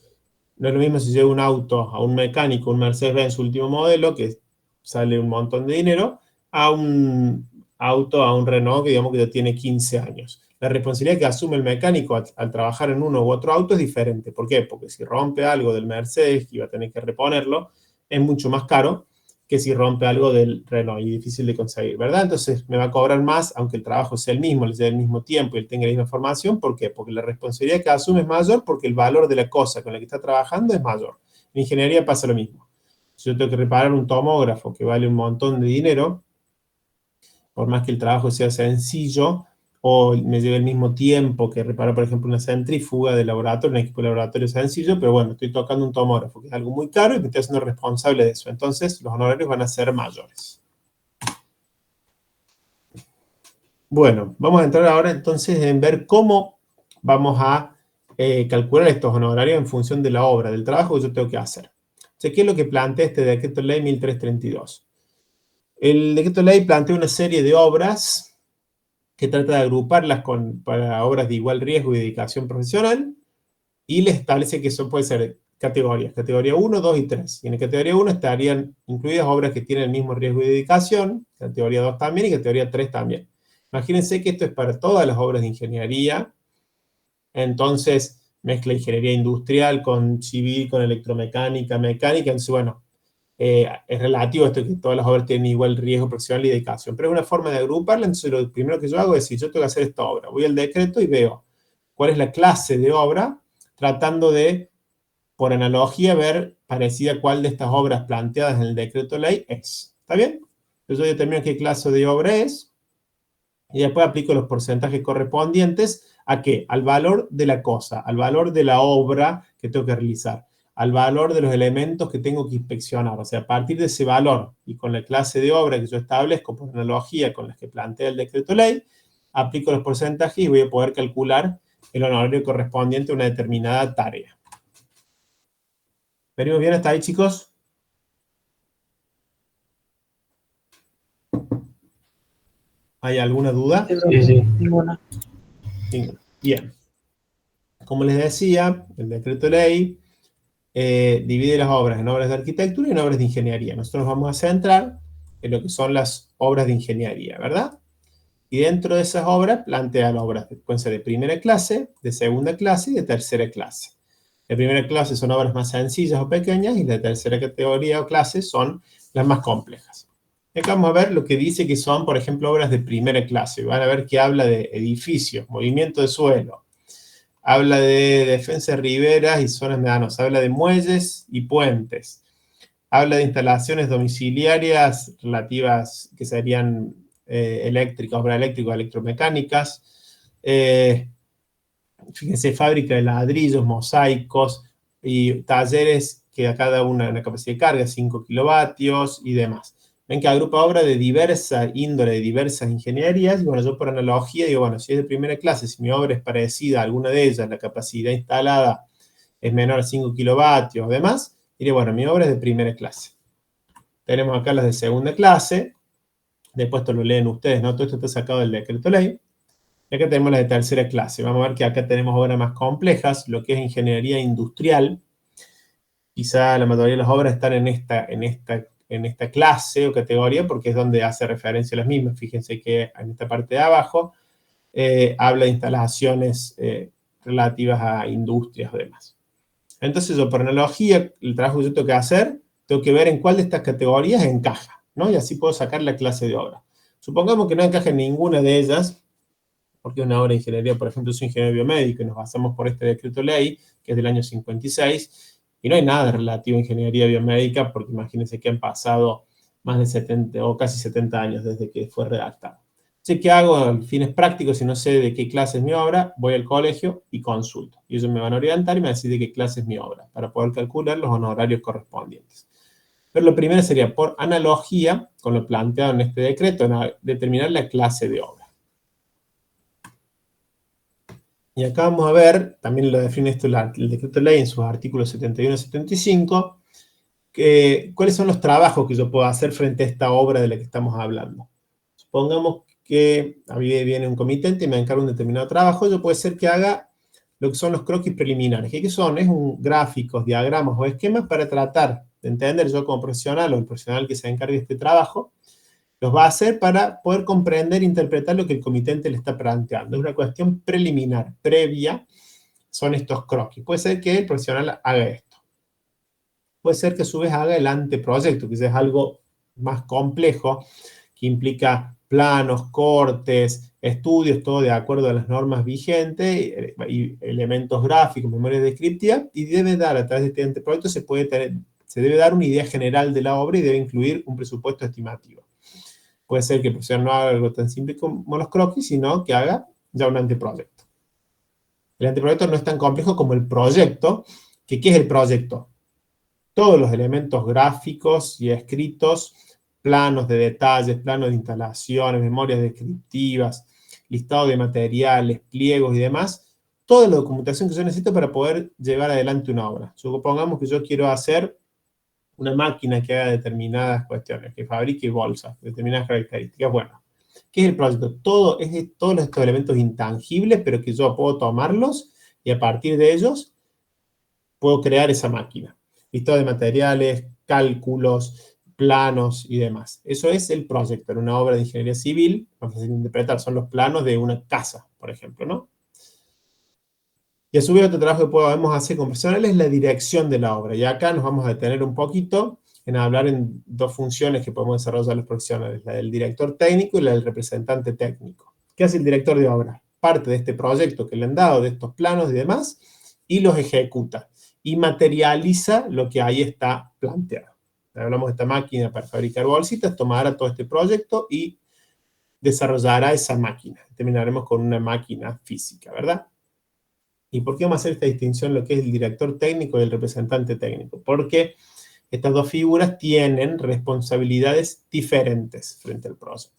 no es lo mismo si llevo un auto a un mecánico, un Mercedes-Benz último modelo, que sale un montón de dinero, a un auto, a un Renault que digamos que ya tiene 15 años. La responsabilidad que asume el mecánico al trabajar en uno u otro auto es diferente. ¿Por qué? Porque si rompe algo del Mercedes, que iba a tener que reponerlo, es mucho más caro que si rompe algo del Renault y difícil de conseguir, ¿verdad? Entonces me va a cobrar más, aunque el trabajo sea el mismo, le lleve el mismo tiempo y él tenga la misma formación. ¿Por qué? Porque la responsabilidad que asume es mayor, porque el valor de la cosa con la que está trabajando es mayor. En ingeniería pasa lo mismo. Si yo tengo que reparar un tomógrafo que vale un montón de dinero, por más que el trabajo sea sencillo, o me lleve el mismo tiempo que reparar, por ejemplo, una centrífuga de laboratorio, un equipo de laboratorio sencillo, pero bueno, estoy tocando un tomógrafo, que es algo muy caro y me estoy haciendo responsable de eso. Entonces, los honorarios van a ser mayores. Bueno, vamos a entrar ahora entonces en ver cómo vamos a calcular estos honorarios en función de la obra, del trabajo que yo tengo que hacer. Entonces, ¿qué es lo que plantea este decreto ley 1332? El decreto ley plantea una serie de obras que trata de agruparlas para obras de igual riesgo y dedicación profesional, y les establece que eso puede ser categorías, categoría 1, 2 y 3. Y en la categoría 1 estarían incluidas obras que tienen el mismo riesgo y dedicación, categoría 2 también y categoría 3 también. Imagínense que esto es para todas las obras de ingeniería, entonces mezcla ingeniería industrial con civil, con electromecánica, mecánica, entonces bueno, es relativo esto que todas las obras tienen igual riesgo profesional y dedicación, pero es una forma de agruparla. Entonces lo primero que yo hago es decir, yo tengo que hacer esta obra, voy al decreto y veo cuál es la clase de obra, tratando de, por analogía, ver parecida a cuál de estas obras planteadas en el decreto ley es. ¿Está bien? Entonces yo determino qué clase de obra es, y después aplico los porcentajes correspondientes ¿a qué? Al valor de la cosa, al valor de la obra que tengo que realizar, al valor de los elementos que tengo que inspeccionar. O sea, a partir de ese valor y con la clase de obra que yo establezco por analogía con las que plantea el decreto ley, aplico los porcentajes y voy a poder calcular el honorario correspondiente a una determinada tarea. ¿Venimos bien hasta ahí, chicos? ¿Hay alguna duda? Sí, sí. Ninguna. Bien. Como les decía, el decreto ley divide las obras en obras de arquitectura y en obras de ingeniería. Nosotros nos vamos a centrar en lo que son las obras de ingeniería, ¿verdad? Y dentro de esas obras plantean obras, pueden ser de primera clase, de segunda clase y de tercera clase. De primera clase son obras más sencillas o pequeñas y de tercera categoría o clase son las más complejas. Y acá vamos a ver lo que dice que son, por ejemplo, obras de primera clase. Van a ver que habla de edificios, movimiento de suelo, habla de defensa de riberas y zonas medanosas, habla de muelles y puentes, habla de instalaciones domiciliarias relativas que serían eléctricas, obras eléctricas, electromecánicas, fíjense, fábrica de ladrillos, mosaicos y talleres que a cada una capacidad de carga, 5 kilovatios y demás. Ven que agrupa obras de diversa índole, de diversas ingenierías, y bueno, yo por analogía digo, bueno, si es de primera clase, si mi obra es parecida a alguna de ellas, la capacidad instalada es menor a 5 kilovatios o demás, diré, bueno, mi obra es de primera clase. Tenemos acá las de segunda clase, después esto lo leen ustedes, ¿no? Todo esto está sacado del decreto ley. Y acá tenemos las de tercera clase. Vamos a ver que acá tenemos obras más complejas, lo que es ingeniería industrial. Quizá la mayoría de las obras están en esta clase o categoría porque es donde hace referencia a las mismas. Fíjense que en esta parte de abajo habla de instalaciones relativas a industrias o demás. Entonces yo por analogía, el trabajo que yo tengo que hacer, tengo que ver en cuál de estas categorías encaja, ¿no? Y así puedo sacar la clase de obra. Supongamos que no encaja en ninguna de ellas, porque una obra de ingeniería, por ejemplo, soy ingeniero biomédico y nos basamos por este decreto ley, que es del año 56, y no hay nada relativo a ingeniería biomédica, porque imagínense que han pasado más de 70 o casi 70 años desde que fue redactado. Entonces, ¿qué hago en fines prácticos? Si no sé de qué clase es mi obra, voy al colegio y consulto. Y ellos me van a orientar y me van a decir de qué clase es mi obra, para poder calcular los honorarios correspondientes. Pero lo primero sería, por analogía, con lo planteado en este decreto, determinar la clase de obra. Y acá vamos a ver, también lo define esto el decreto ley en sus artículos 71 y 75, cuáles son los trabajos que yo puedo hacer frente a esta obra de la que estamos hablando. Supongamos que a mí viene un comitente y me encarga un determinado trabajo, yo puede ser que haga lo que son los croquis preliminares. ¿Qué son? Es gráficos, diagramas o esquemas para tratar de entender yo como profesional o el profesional que se encargue de este trabajo, los va a hacer para poder comprender e interpretar lo que el comitente le está planteando. Es una cuestión preliminar, previa, son estos croquis. Puede ser que el profesional haga esto. Puede ser que a su vez haga el anteproyecto, que es algo más complejo, que implica planos, cortes, estudios, todo de acuerdo a las normas vigentes, y elementos gráficos, memoria descriptiva, y debe dar, a través de este anteproyecto, se debe dar una idea general de la obra y debe incluir un presupuesto estimativo. Puede ser que el profesor no haga algo tan simple como los croquis, sino que haga ya un anteproyecto. El anteproyecto no es tan complejo como el proyecto, que ¿qué es el proyecto? Todos los elementos gráficos y escritos, planos de detalles, planos de instalaciones, memorias descriptivas, listado de materiales, pliegos y demás, toda la documentación que yo necesito para poder llevar adelante una obra. Supongamos que yo quiero hacer una máquina que haga determinadas cuestiones, que fabrique bolsas, determinadas características. Bueno, ¿qué es el proyecto? Todos estos elementos intangibles, pero que yo puedo tomarlos y a partir de ellos puedo crear esa máquina. Listado de materiales, cálculos, planos y demás. Eso es el proyecto. En una obra de ingeniería civil, vamos a interpretar, son los planos de una casa, por ejemplo, ¿no? Y a su vez otro trabajo que podemos hacer con profesionales es la dirección de la obra. Y acá nos vamos a detener un poquito en hablar en dos funciones que podemos desarrollar los profesionales, la del director técnico y la del representante técnico. ¿Qué hace el director de obra? Parte de este proyecto que le han dado, de estos planos y demás, y los ejecuta. Y materializa lo que ahí está planteado. Hablamos de esta máquina para fabricar bolsitas, tomará todo este proyecto y desarrollará esa máquina. Terminaremos con una máquina física, ¿verdad? ¿Y por qué vamos a hacer esta distinción lo que es el director técnico y el representante técnico? Porque estas dos figuras tienen responsabilidades diferentes frente al proyecto.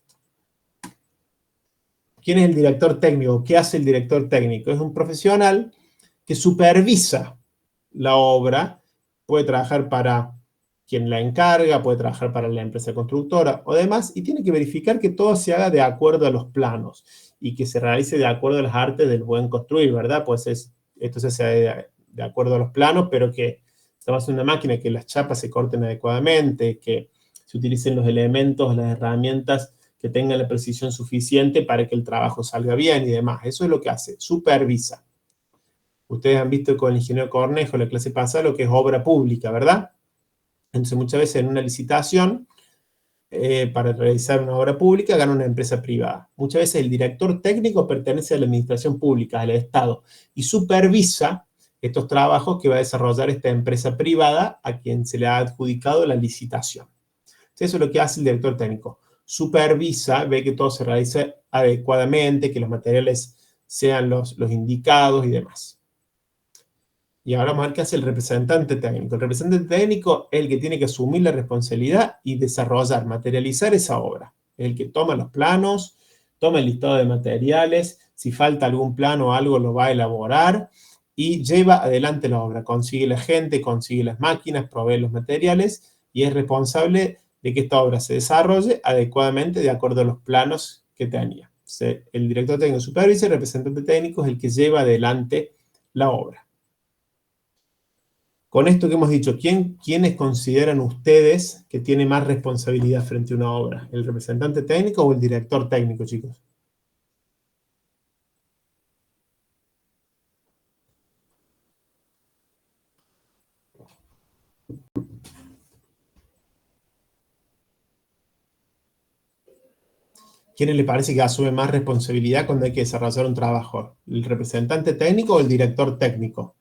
¿Quién es el director técnico? ¿Qué hace el director técnico? Es un profesional que supervisa la obra, puede trabajar para quien la encarga, puede trabajar para la empresa constructora o demás, y tiene que verificar que todo se haga de acuerdo a los planos y que se realice de acuerdo a las artes del buen construir, ¿verdad? Pues esto se hace de acuerdo a los planos, pero que se basa en una máquina, que las chapas se corten adecuadamente, que se utilicen los elementos, las herramientas que tengan la precisión suficiente para que el trabajo salga bien y demás. Eso es lo que hace, supervisa. Ustedes han visto con el ingeniero Cornejo en la clase pasada lo que es obra pública, ¿verdad? Entonces, muchas veces en una licitación, para realizar una obra pública, gana una empresa privada. Muchas veces el director técnico pertenece a la administración pública, al Estado, y supervisa estos trabajos que va a desarrollar esta empresa privada a quien se le ha adjudicado la licitación. Entonces, eso es lo que hace el director técnico. Supervisa, ve que todo se realice adecuadamente, que los materiales sean los indicados y demás. Y ahora vamos a ver qué hace el representante técnico. El representante técnico es el que tiene que asumir la responsabilidad y desarrollar, materializar esa obra. Es el que toma los planos, toma el listado de materiales, si falta algún plano o algo lo va a elaborar y lleva adelante la obra. Consigue la gente, consigue las máquinas, provee los materiales y es responsable de que esta obra se desarrolle adecuadamente de acuerdo a los planos que tenía. El director técnico supervisa, el representante técnico es el que lleva adelante la obra. Con esto que hemos dicho, ¿quiénes consideran ustedes que tiene más responsabilidad frente a una obra? ¿El representante técnico o el director técnico, chicos? ¿Quiénes le parece que asume más responsabilidad cuando hay que desarrollar un trabajo? ¿El representante técnico o el director técnico?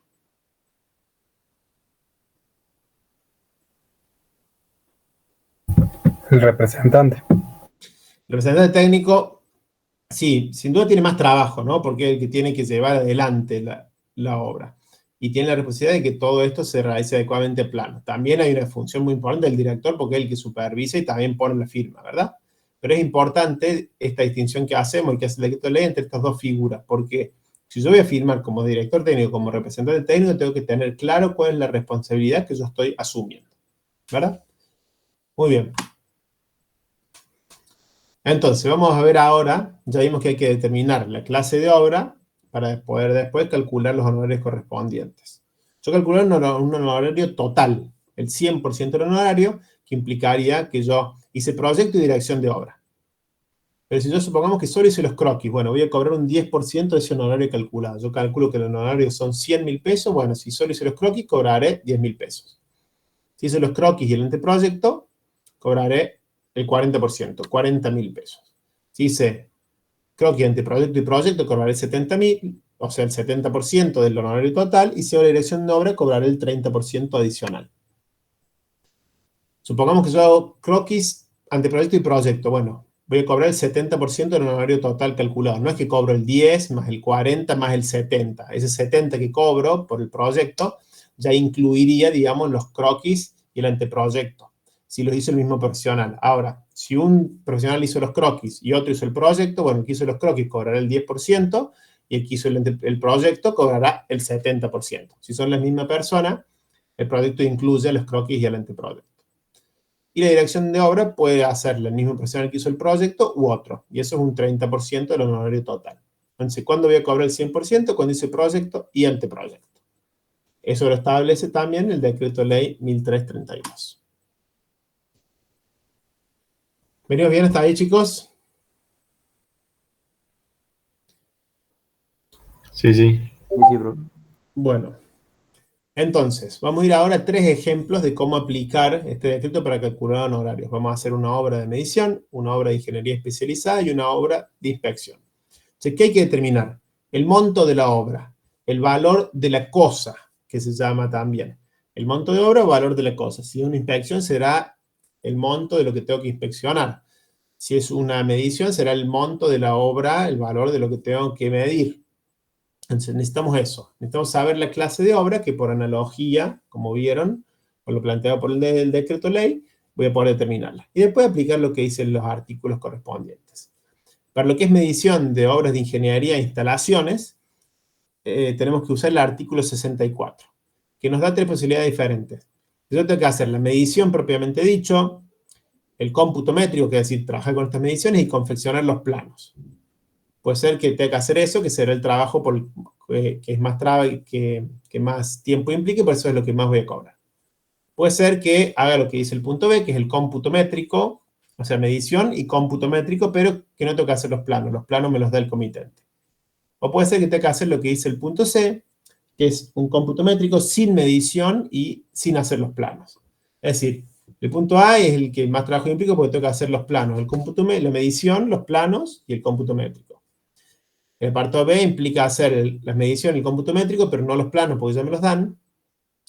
El representante. El representante técnico, sí, sin duda tiene más trabajo, ¿no? Porque es el que tiene que llevar adelante la obra. Y tiene la responsabilidad de que todo esto se realice adecuadamente a plano. También hay una función muy importante del director porque es el que supervisa y también pone la firma, ¿verdad? Pero es importante esta distinción que hacemos y que hace el decreto de ley entre estas dos figuras, porque si yo voy a firmar como director técnico, como representante técnico, tengo que tener claro cuál es la responsabilidad que yo estoy asumiendo, ¿verdad? Muy bien. Entonces, vamos a ver ahora, ya vimos que hay que determinar la clase de obra para poder después calcular los honorarios correspondientes. Yo calculo un honorario total, el 100% del honorario, que implicaría que yo hice proyecto y dirección de obra. Pero si yo supongamos que solo hice los croquis, bueno, voy a cobrar un 10% de ese honorario calculado. Yo calculo que el honorario son 100.000 pesos, bueno, si solo hice los croquis, cobraré 10.000 pesos. Si hice los croquis y el anteproyecto, cobraré el 40%, 40.000 pesos. Si hice croquis, anteproyecto y proyecto, cobraré 70.000, o sea, el 70% del honorario total, y si hago la dirección de obra, cobraré el 30% adicional. Supongamos que yo hago croquis, anteproyecto y proyecto. Bueno, voy a cobrar el 70% del honorario total calculado. No es que cobro el 10 más el 40 más el 70. Ese 70 que cobro por el proyecto ya incluiría, digamos, los croquis y el anteproyecto, si los hizo el mismo profesional. Ahora, si un profesional hizo los croquis y otro hizo el proyecto, bueno, el que hizo los croquis cobrará el 10% y el que hizo el proyecto cobrará el 70%. Si son la misma persona, el proyecto incluye los croquis y el anteproyecto. Y la dirección de obra puede hacerla el mismo profesional que hizo el proyecto u otro. Y eso es un 30% del honorario total. Entonces, ¿cuándo voy a cobrar el 100%? Cuando hice proyecto y anteproyecto. Eso lo establece también el decreto ley 1332. ¿Venimos bien hasta ahí, chicos? Sí, sí. Sí, profe. Bueno. Entonces, vamos a ir ahora a 3 ejemplos de cómo aplicar este decreto para calcular honorarios. Vamos a hacer una obra de medición, una obra de ingeniería especializada y una obra de inspección. Entonces, ¿qué hay que determinar? El monto de la obra, el valor de la cosa, que se llama también. El monto de obra o valor de la cosa. Si es una inspección, será el monto de lo que tengo que inspeccionar. Si es una medición, será el monto de la obra, el valor de lo que tengo que medir. Entonces necesitamos eso, necesitamos saber la clase de obra que por analogía, como vieron, con lo planteado por el decreto ley, voy a poder determinarla. Y después aplicar lo que dicen los artículos correspondientes. Para lo que es medición de obras de ingeniería e instalaciones, tenemos que usar el artículo 64, que nos da 3 posibilidades diferentes. Yo tengo que hacer la medición propiamente dicho, el cómputo métrico, que es decir, trabajar con estas mediciones y confeccionar los planos. Puede ser que tenga que hacer eso, que será el trabajo que es más que más tiempo implique, por eso es lo que más voy a cobrar. Puede ser que haga lo que dice el punto B, que es el cómputo métrico, o sea, medición y cómputo métrico, pero que no tengo que hacer los planos me los da el comitente. O puede ser que tenga que hacer lo que dice el punto C, que es un cómputo métrico sin medición y sin hacer los planos. Es decir, el punto A es el que más trabajo implica porque tengo que hacer los planos, la medición, los planos y el cómputo métrico. El apartado B implica hacer las mediciones y el cómputo métrico, pero no los planos porque ya me los dan.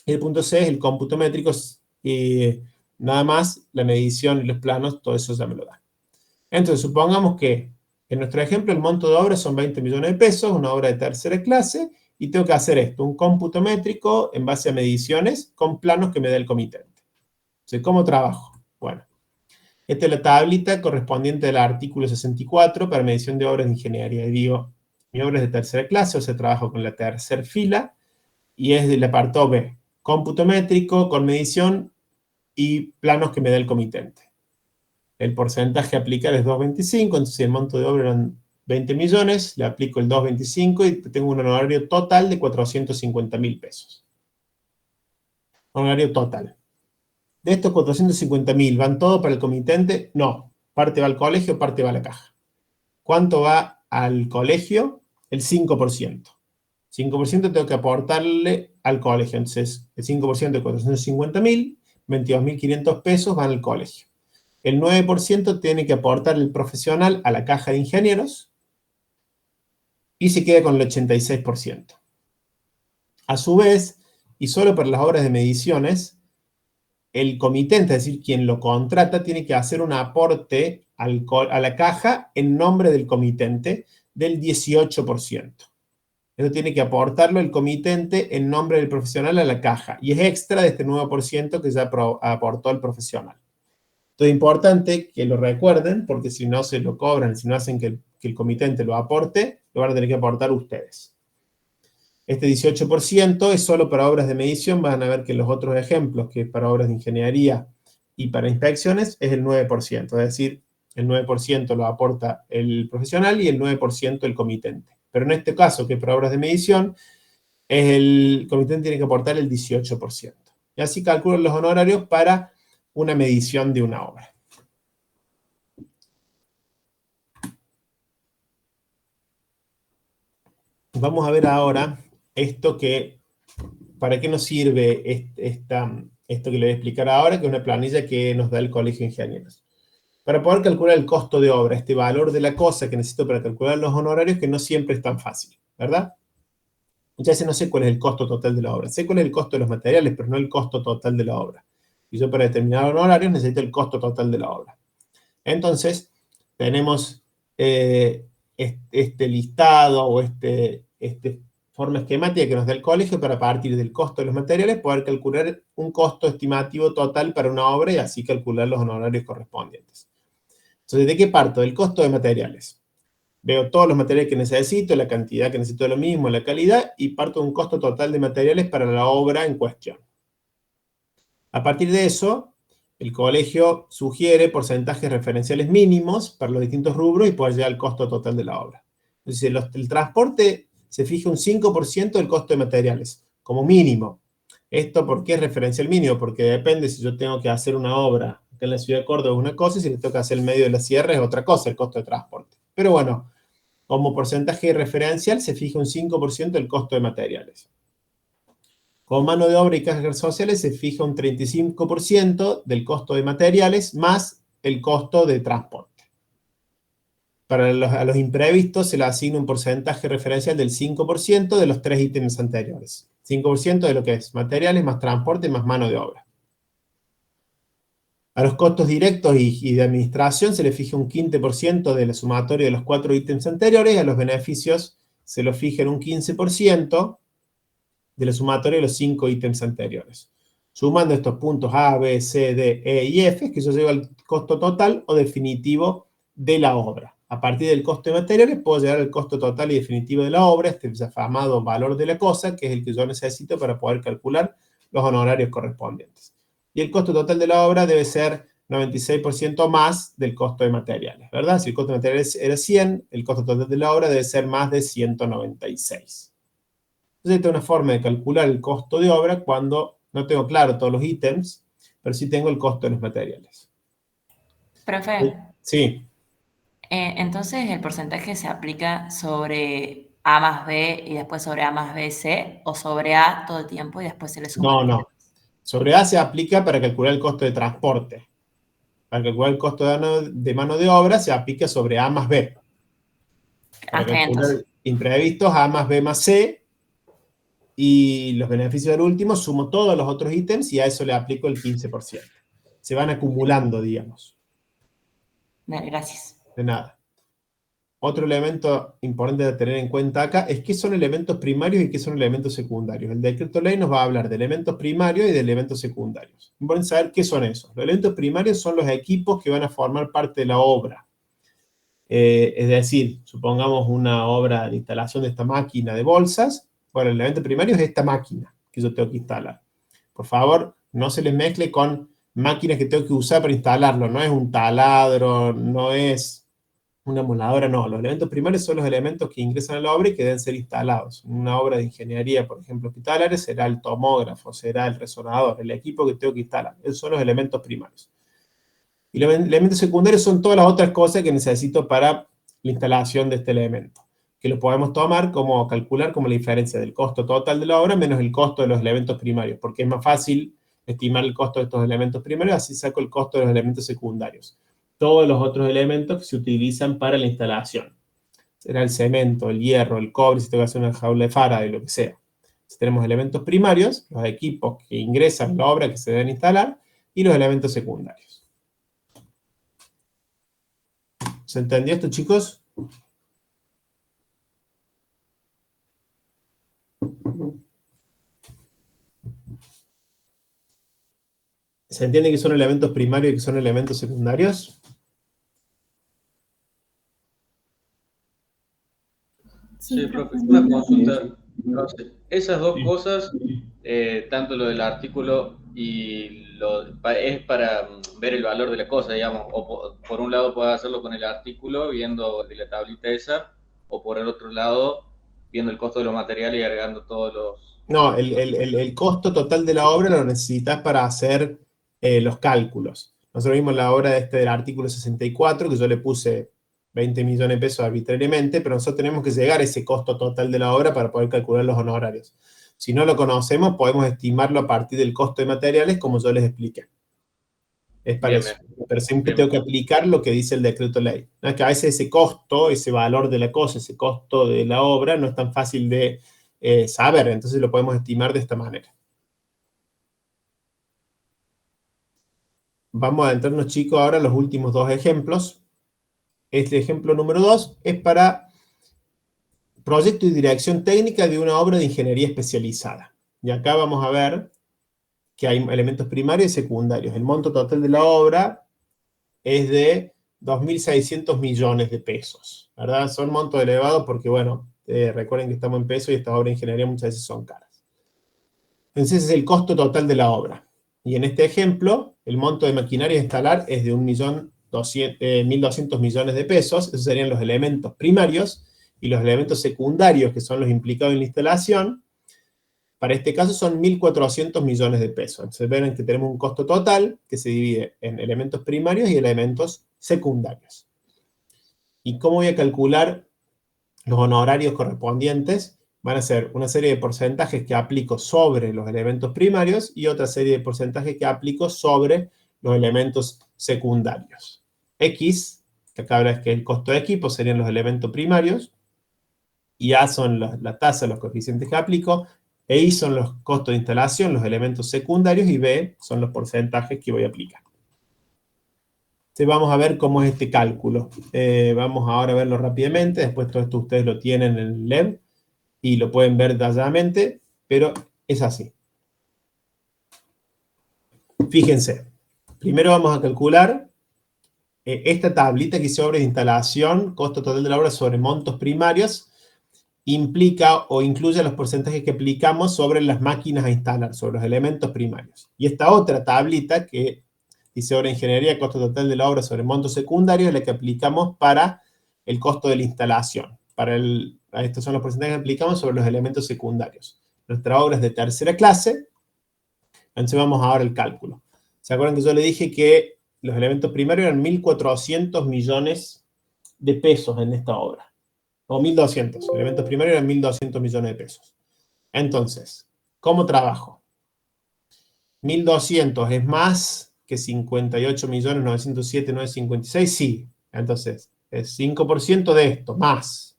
Y el punto C es el cómputo métrico y nada más la medición y los planos, todo eso ya me lo dan. Entonces, supongamos que en nuestro ejemplo el monto de obra son 20 millones de pesos, una obra de tercera clase, y tengo que hacer esto, un cómputo métrico en base a mediciones con planos que me da el comitente. Entonces, ¿cómo trabajo? Bueno, esta es la tablita correspondiente al artículo 64 para medición de obras de ingeniería. Y digo, mi obra es de tercera clase, o sea, trabajo con la tercera fila, y es del apartado B, cómputo métrico con medición y planos que me da el comitente. El porcentaje a aplicar es 2,25, entonces si el monto de obra eran 20 millones, le aplico el 2,25 y tengo un honorario total de 450.000 pesos. Honorario total. De estos 450.000, ¿van todos para el comitente? No. Parte va al colegio, parte va a la caja. ¿Cuánto va al colegio? El 5%. 5% tengo que aportarle al colegio. Entonces, el 5% de 450.000, 22.500 pesos van al colegio. El 9% tiene que aportar el profesional a la caja de ingenieros y se queda con el 86%. A su vez, y solo para las obras de mediciones, el comitente, es decir, quien lo contrata, tiene que hacer un aporte a la caja en nombre del comitente del 18%. Eso tiene que aportarlo el comitente en nombre del profesional a la caja. Y es extra de este 9% que ya aportó el profesional. Entonces es importante que lo recuerden, porque si no se lo cobran, si no hacen que el comitente lo aporte, lo van a tener que aportar ustedes. Este 18% es solo para obras de medición. Van a ver que los otros ejemplos, que es para obras de ingeniería y para inspecciones, es el 9%. Es decir, el 9% lo aporta el profesional y el 9% el comitente. Pero en este caso, que es para obras de medición, el comitente tiene que aportar el 18%. Y así calculan los honorarios para una medición de una obra. Vamos a ver ahora para qué nos sirve esto que le voy a explicar ahora, que es una planilla que nos da el Colegio de Ingenieros. Para poder calcular el costo de obra, este valor de la cosa que necesito para calcular los honorarios, que no siempre es tan fácil, ¿verdad? Muchas veces no sé cuál es el costo total de la obra. Sé cuál es el costo de los materiales, pero no el costo total de la obra. Y yo para determinar honorarios necesito el costo total de la obra. Entonces, tenemos este listado o esta forma esquemática que nos da el colegio para, a partir del costo de los materiales, poder calcular un costo estimativo total para una obra y así calcular los honorarios correspondientes. Entonces, ¿de qué parto? Del costo de materiales. Veo todos los materiales que necesito, la cantidad que necesito de lo mismo, la calidad, y parto de un costo total de materiales para la obra en cuestión. A partir de eso, el colegio sugiere porcentajes referenciales mínimos para los distintos rubros y poder llegar al costo total de la obra. Entonces, el transporte se fija un 5% del costo de materiales, como mínimo. ¿Esto por qué es referencial mínimo? Porque depende si yo tengo que hacer una obra acá en la ciudad de Córdoba es una cosa, y si le toca hacer el medio de la sierra es otra cosa, el costo de transporte. Pero bueno, como porcentaje referencial se fija un 5% del costo de materiales. Con mano de obra y cajas sociales se fija un 35% del costo de materiales más el costo de transporte. Para a los imprevistos se le asigna un porcentaje referencial del 5% de los 3 ítems anteriores. 5% de lo que es materiales más transporte más mano de obra. A los costos directos y de administración se le fija un 15% de la sumatoria de los 4 ítems anteriores, y a los beneficios se lo fija en un 15% de la sumatoria de los 5 ítems anteriores. Sumando estos puntos A, B, C, D, E y F, es que eso lleva al costo total o definitivo de la obra. A partir del costo de materiales puedo llegar al costo total y definitivo de la obra, este llamado valor de la cosa, que es el que yo necesito para poder calcular los honorarios correspondientes. y el costo total de la obra debe ser 96% más del costo de materiales, ¿verdad? Si el costo de materiales era 100, el costo total de la obra debe ser más de 196. Entonces, esta es una forma de calcular el costo de obra cuando no tengo claro todos los ítems, pero sí tengo el costo de los materiales. Profe, Sí. entonces el porcentaje se aplica sobre A más B y después sobre A más B, C, o sobre A todo el tiempo y después se le suma. No. Sobre A se aplica para calcular el costo de transporte. Para calcular el costo de mano de obra se aplica sobre A más B. Para Ok, calcular entonces. imprevistos, A más B más C. Y los beneficios del último, sumo todos los otros ítems y a eso le aplico el 15%. Se van acumulando, digamos. Dale, gracias. De nada. Otro elemento importante de tener en cuenta acá es qué son elementos primarios y qué son elementos secundarios. El decreto ley nos va a hablar de elementos primarios y de elementos secundarios. Pueden saber qué son esos. Los elementos primarios son los equipos que van a formar parte de la obra. Es decir, supongamos una obra de instalación de esta máquina de bolsas. Bueno, el elemento primario es esta máquina que yo tengo que instalar. Por favor, no se les mezcle con máquinas que tengo que usar para instalarlo. No es un taladro, no es una moladora, no. Los elementos primarios son los elementos que ingresan a la obra y que deben ser instalados. En una obra de ingeniería, por ejemplo, hospitalaria, será el tomógrafo, será el resonador, el equipo que tengo que instalar. Esos son los elementos primarios. Y los elementos secundarios son todas las otras cosas que necesito para la instalación de este elemento, que lo podemos tomar como calcular como la diferencia del costo total de la obra menos el costo de los elementos primarios, porque es más fácil estimar el costo de estos elementos primarios, así saco el costo de los elementos secundarios. Todos los otros elementos que se utilizan para la instalación. Será el cemento, el hierro, el cobre, si tengo que hacer una jaula de Faraday, lo que sea. Entonces, tenemos elementos primarios, los equipos que ingresan a la obra que se deben instalar, y los elementos secundarios. ¿Se entendió esto, chicos? ¿Se entiende que son elementos primarios y que son elementos secundarios? Sí, profe, una consulta. Entonces, esas dos cosas, tanto lo del artículo y es para ver el valor de la cosa, digamos, o por un lado puedes hacerlo con el artículo, viendo de la tablita esa, o por el otro lado, viendo el costo de los materiales y agregando todos los... No, el costo total de la obra lo necesitas para hacer los cálculos. Nosotros vimos la obra del artículo 64, que yo le puse 20 millones de pesos arbitrariamente, pero nosotros tenemos que llegar a ese costo total de la obra para poder calcular los honorarios. Si no lo conocemos, podemos estimarlo a partir del costo de materiales, como yo les expliqué. Es para eso. Pero siempre tengo que aplicar lo que dice el decreto ley. ¿No? Es que a veces ese costo, ese valor de la cosa, ese costo de la obra, no es tan fácil de saber, entonces lo podemos estimar de esta manera. Vamos a adentrarnos, chicos, ahora a los últimos dos ejemplos. Este ejemplo número 2 es para proyecto y dirección técnica de una obra de ingeniería especializada. Y acá vamos a ver que hay elementos primarios y secundarios. El monto total de la obra es de 2.600 millones de pesos, ¿verdad? Son montos elevados porque, bueno, recuerden que estamos en pesos y estas obras de ingeniería muchas veces son caras. Entonces es el costo total de la obra. Y en este ejemplo, el monto de maquinaria a instalar es de 1.200 millones de pesos. Esos serían los elementos primarios. Y los elementos secundarios, que son los implicados en la instalación, para este caso son 1.400 millones de pesos. Entonces ven que tenemos un costo total que se divide en elementos primarios y elementos secundarios. ¿Y cómo voy a calcular los honorarios correspondientes? Van a ser una serie de porcentajes que aplico sobre los elementos primarios y otra serie de porcentajes que aplico sobre los elementos secundarios. X, que acá es que el costo de equipo, serían los elementos primarios, y A son la tasa, los coeficientes que aplico, e I son los costos de instalación, los elementos secundarios, y B son los porcentajes que voy a aplicar. Entonces vamos a ver cómo es este cálculo. Vamos ahora a verlo rápidamente, después todo esto ustedes lo tienen en el LEB, y lo pueden ver detalladamente, pero es así. Fíjense, primero vamos a calcular esta tablita que dice obra de instalación, costo total de la obra sobre montos primarios. implica o incluye los porcentajes que aplicamos sobre las máquinas a instalar, sobre los elementos primarios. Y esta otra tablita que dice obra de ingeniería, costo total de la obra sobre monto secundario, es la que aplicamos para el costo de la instalación. Estos son los porcentajes que aplicamos sobre los elementos secundarios. Nuestra obra es de tercera clase, entonces vamos ahora al cálculo. ¿Se acuerdan que yo le dije que los elementos primarios eran 1.400 millones de pesos en esta obra? O 1.200, elementos primarios eran 1.200 millones de pesos. Entonces, ¿cómo trabajo? 1.200 es más que 58.907.956, sí. Entonces, es 5% de esto, más.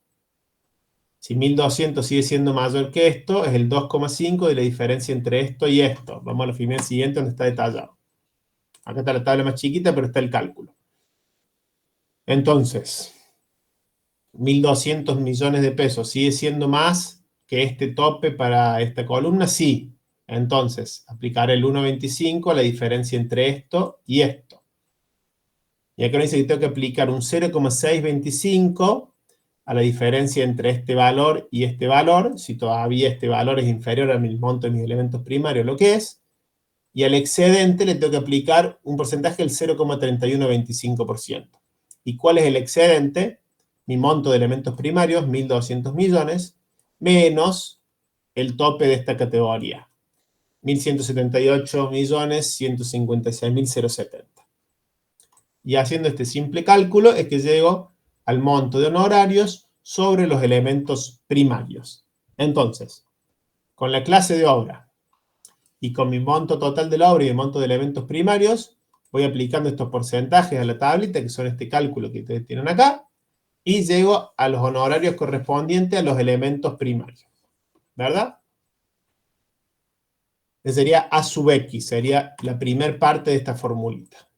Si 1.200 sigue siendo mayor que esto, es el 2,5 de la diferencia entre esto y esto. Vamos a la figura siguiente donde está detallado. Acá está la tabla más chiquita, pero está el cálculo. Entonces, 1.200 millones de pesos sigue siendo más que este tope para esta columna, sí. Entonces, aplicaré el 1,25 a la diferencia entre esto y esto. Y acá me dice que tengo que aplicar un 0,625 a la diferencia entre este valor y este valor, si todavía este valor es inferior a mi monto de mis elementos primarios, lo que es, y al excedente le tengo que aplicar un porcentaje del 0,3125%. ¿Y cuál es el excedente? Mi monto de elementos primarios, 1.200 millones, menos el tope de esta categoría, 1.178.156.070. Y haciendo este simple cálculo es que llego al monto de honorarios sobre los elementos primarios. Entonces, con la clase de obra y con mi monto total de la obra y el monto de elementos primarios, voy aplicando estos porcentajes a la tablita, que son este cálculo que ustedes tienen acá, y llego a los honorarios correspondientes a los elementos primarios. ¿Verdad? Ese sería A sub X, sería la primera parte de esta formulita.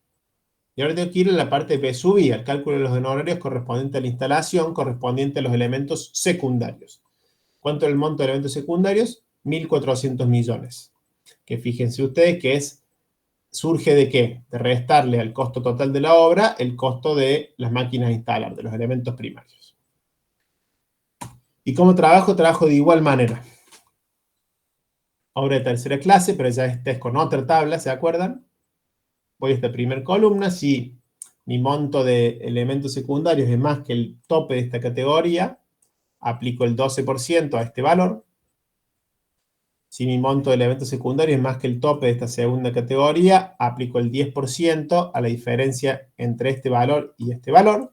Y ahora tengo que ir a la parte de B sub I, al cálculo de los honorarios correspondiente a la instalación, correspondiente a los elementos secundarios. ¿Cuánto es el monto de elementos secundarios? 1.400 millones. Que fíjense ustedes que surge de ¿qué? De restarle al costo total de la obra el costo de las máquinas a instalar, de los elementos primarios. ¿Y cómo trabajo? Trabajo de igual manera. Obra de tercera clase, pero ya esta es con otra tabla, ¿se acuerdan? Voy a esta primera columna, si mi monto de elementos secundarios es más que el tope de esta categoría, aplico el 12% a este valor. Si mi monto de elementos secundarios es más que el tope de esta segunda categoría, aplico el 10% a la diferencia entre este valor y este valor.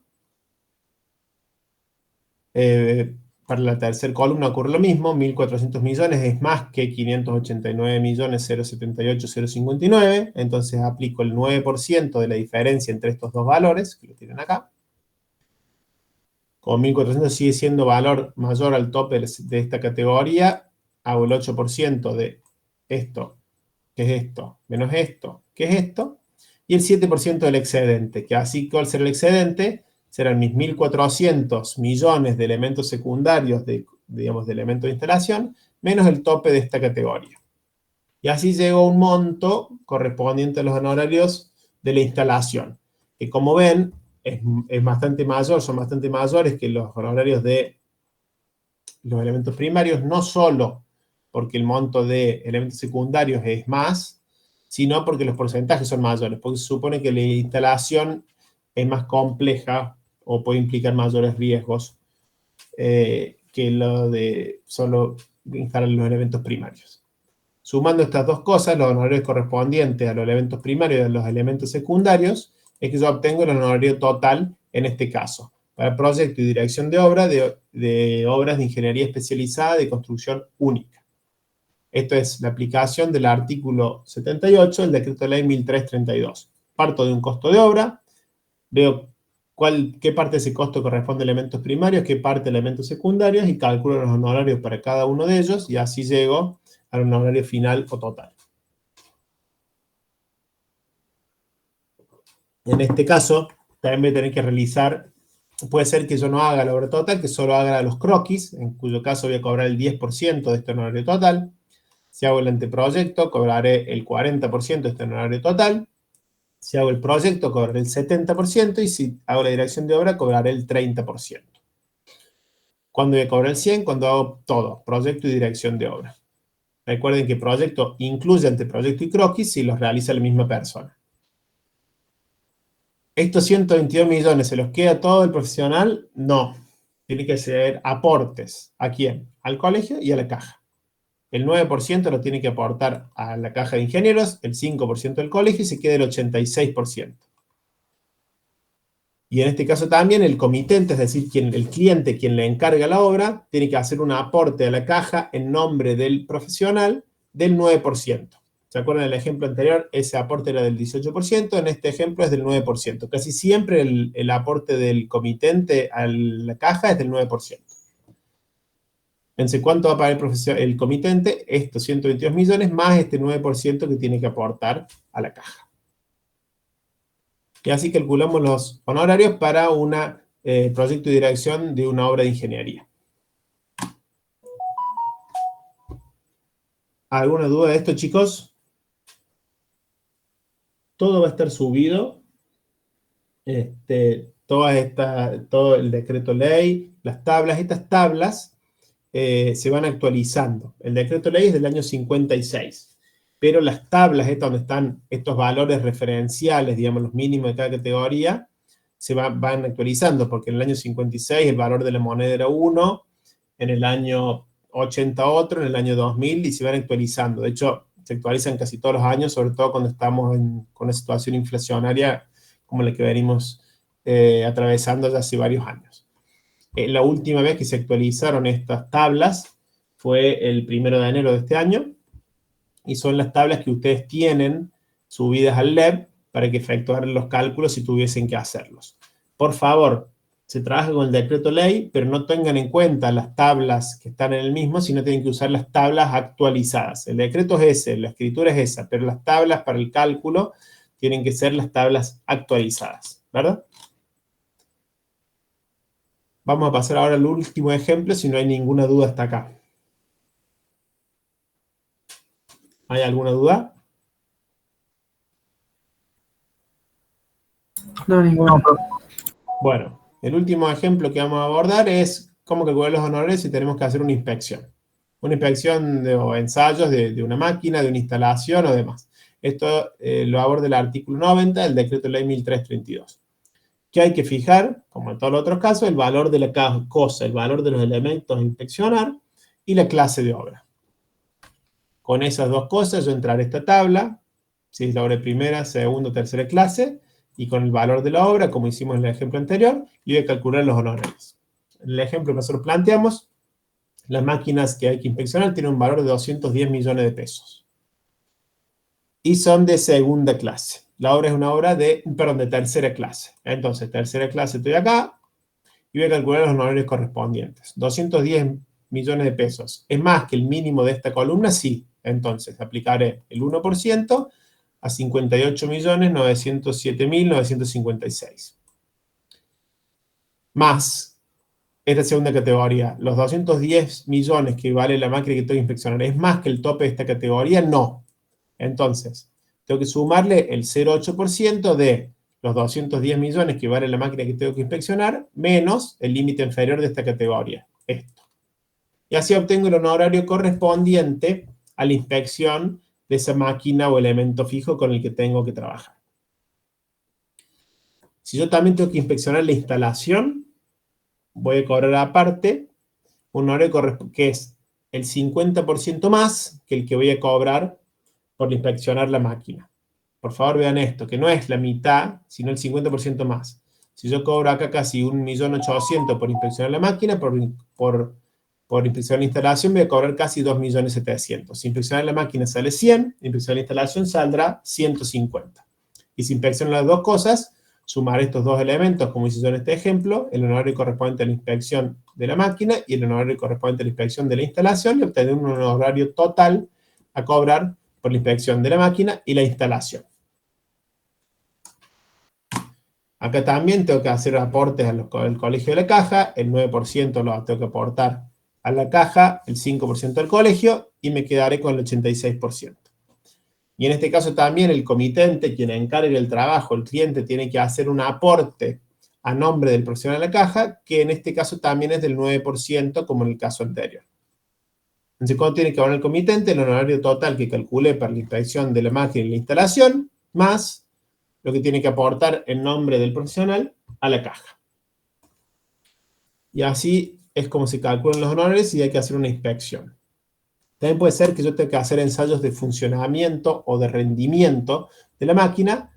Para la tercera columna ocurre lo mismo, 1.400 millones es más que 589.078.059, entonces aplico el 9% de la diferencia entre estos dos valores, que lo tienen acá. Como 1.400 sigue siendo valor mayor al tope de esta categoría, hago el 8% de esto, que es esto, menos esto, que es esto, y el 7% del excedente, que así, ¿cuál será el excedente? Serán mis 1.400 millones de elementos secundarios, de elementos de instalación, menos el tope de esta categoría. Y así llego a un monto correspondiente a los honorarios de la instalación, que como ven, es bastante mayor, son bastante mayores que los honorarios de los elementos primarios, no solo porque el monto de elementos secundarios es más, sino porque los porcentajes son mayores, porque se supone que la instalación es más compleja o puede implicar mayores riesgos que lo de solo instalar los elementos primarios. Sumando estas dos cosas, los honorarios correspondientes a los elementos primarios y a los elementos secundarios, es que yo obtengo el honorario total en este caso, para proyecto y dirección de obra de obras de ingeniería especializada de construcción única. Esto es la aplicación del artículo 78 del decreto de ley 1332. Parto de un costo de obra, veo qué parte de ese costo corresponde a elementos primarios, qué parte a elementos secundarios, y calculo los honorarios para cada uno de ellos, y así llego al honorario final o total. En este caso, también voy a tener que realizar, puede ser que yo no haga la obra total, que solo haga los croquis, en cuyo caso voy a cobrar el 10% de este honorario total. Si hago el anteproyecto, cobraré el 40% de este honorario total. Si hago el proyecto, cobraré el 70%, y si hago la dirección de obra, cobraré el 30%. ¿Cuándo voy a cobrar el 100? Cuando hago todo, proyecto y dirección de obra. Recuerden que proyecto incluye anteproyecto y croquis si los realiza la misma persona. ¿Estos 122 millones se los queda todo el profesional? No. Tiene que ser aportes. ¿A quién? Al colegio y a la caja. El 9% lo tiene que aportar a la caja de ingenieros, el 5% del colegio y se queda el 86%. Y en este caso también el comitente, es decir, el cliente quien le encarga la obra, tiene que hacer un aporte a la caja en nombre del profesional del 9%. ¿Se acuerdan del ejemplo anterior? Ese aporte era del 18%, en este ejemplo es del 9%. Casi siempre el aporte del comitente a la caja es del 9%. Entonces, ¿cuánto va a pagar el comitente? Estos 122 millones más este 9% que tiene que aportar a la caja. Y así calculamos los honorarios para un proyecto de dirección de una obra de ingeniería. ¿Alguna duda de esto, chicos? Todo va a estar subido. Todo el decreto ley, las tablas, estas tablas se van actualizando. El decreto ley es del año 56. Pero las tablas, donde están estos valores referenciales, digamos, los mínimos de cada categoría, se van actualizando, porque en el año 56 el valor de la moneda era 1, en el año 80 otro, en el año 2000, y se van actualizando. De hecho, se actualizan casi todos los años, sobre todo cuando estamos con una situación inflacionaria como la que venimos atravesando ya hace varios años. La última vez que se actualizaron estas tablas fue el 1 de enero de este año, y son las tablas que ustedes tienen subidas al LEB para que efectuaran los cálculos si tuviesen que hacerlos. Por favor, se trabaja con el decreto ley, pero no tengan en cuenta las tablas que están en el mismo, sino tienen que usar las tablas actualizadas. El decreto es ese, la escritura es esa, pero las tablas para el cálculo tienen que ser las tablas actualizadas, ¿verdad? Vamos a pasar ahora al último ejemplo, si no hay ninguna duda hasta acá. ¿Hay alguna duda? No, ninguna. Bueno, el último ejemplo que vamos a abordar es cómo calcular los honorarios si tenemos que hacer una inspección. Una inspección o ensayos de una máquina, de una instalación o demás. Esto lo aborda el artículo 90 del decreto ley 1332. Que hay que fijar, como en todos los otros casos, el valor de la cosa, el valor de los elementos a inspeccionar y la clase de obra. Con esas dos cosas yo entraré a esta tabla, si es la obra de primera, segunda o tercera clase, y con el valor de la obra, como hicimos en el ejemplo anterior, y voy a calcular los honorarios. En el ejemplo que nosotros planteamos, las máquinas que hay que inspeccionar tienen un valor de 210 millones de pesos. Y son de segunda clase. La obra es una obra de tercera clase. Entonces, tercera clase estoy acá, y voy a calcular los honorarios correspondientes. 210 millones de pesos. ¿Es más que el mínimo de esta columna? Sí. Entonces, aplicaré el 1% a 58.907.956. Más esta segunda categoría. ¿Los 210 millones que vale la máquina que tengo que inspeccionar es más que el tope de esta categoría? No. Entonces, tengo que sumarle el 0,8% de los 210 millones que vale la máquina que tengo que inspeccionar, menos el límite inferior de esta categoría. Esto. Y así obtengo el honorario correspondiente a la inspección de esa máquina o elemento fijo con el que tengo que trabajar. Si yo también tengo que inspeccionar la instalación, voy a cobrar aparte un honorario que es el 50% más que el que voy a cobrar por inspeccionar la máquina. Por favor vean esto, que no es la mitad, sino el 50% más. Si yo cobro acá casi 1.800.000 por inspeccionar la máquina, por inspeccionar la instalación voy a cobrar casi 2.700.000. Si inspeccionar la máquina sale 100, inspeccionar la instalación saldrá 150. Y si inspecciono las dos cosas, sumar estos dos elementos, como hice yo en este ejemplo, el honorario correspondiente a la inspección de la máquina y el honorario correspondiente a la inspección de la instalación, y obtener un honorario total a cobrar por la inspección de la máquina y la instalación. Acá también tengo que hacer aportes al colegio de la caja, el 9% lo tengo que aportar a la caja, el 5% al colegio, y me quedaré con el 86%. Y en este caso también el comitente, quien encargue el trabajo, el cliente, tiene que hacer un aporte a nombre del profesional de la caja, que en este caso también es del 9%, como en el caso anterior. Entonces, ¿cuánto tiene que abonar el comitente? El honorario total que calculé para la inspección de la máquina y la instalación, más lo que tiene que aportar en nombre del profesional a la caja. Y así es como se calculan los honorarios y hay que hacer una inspección. También puede ser que yo tenga que hacer ensayos de funcionamiento o de rendimiento de la máquina,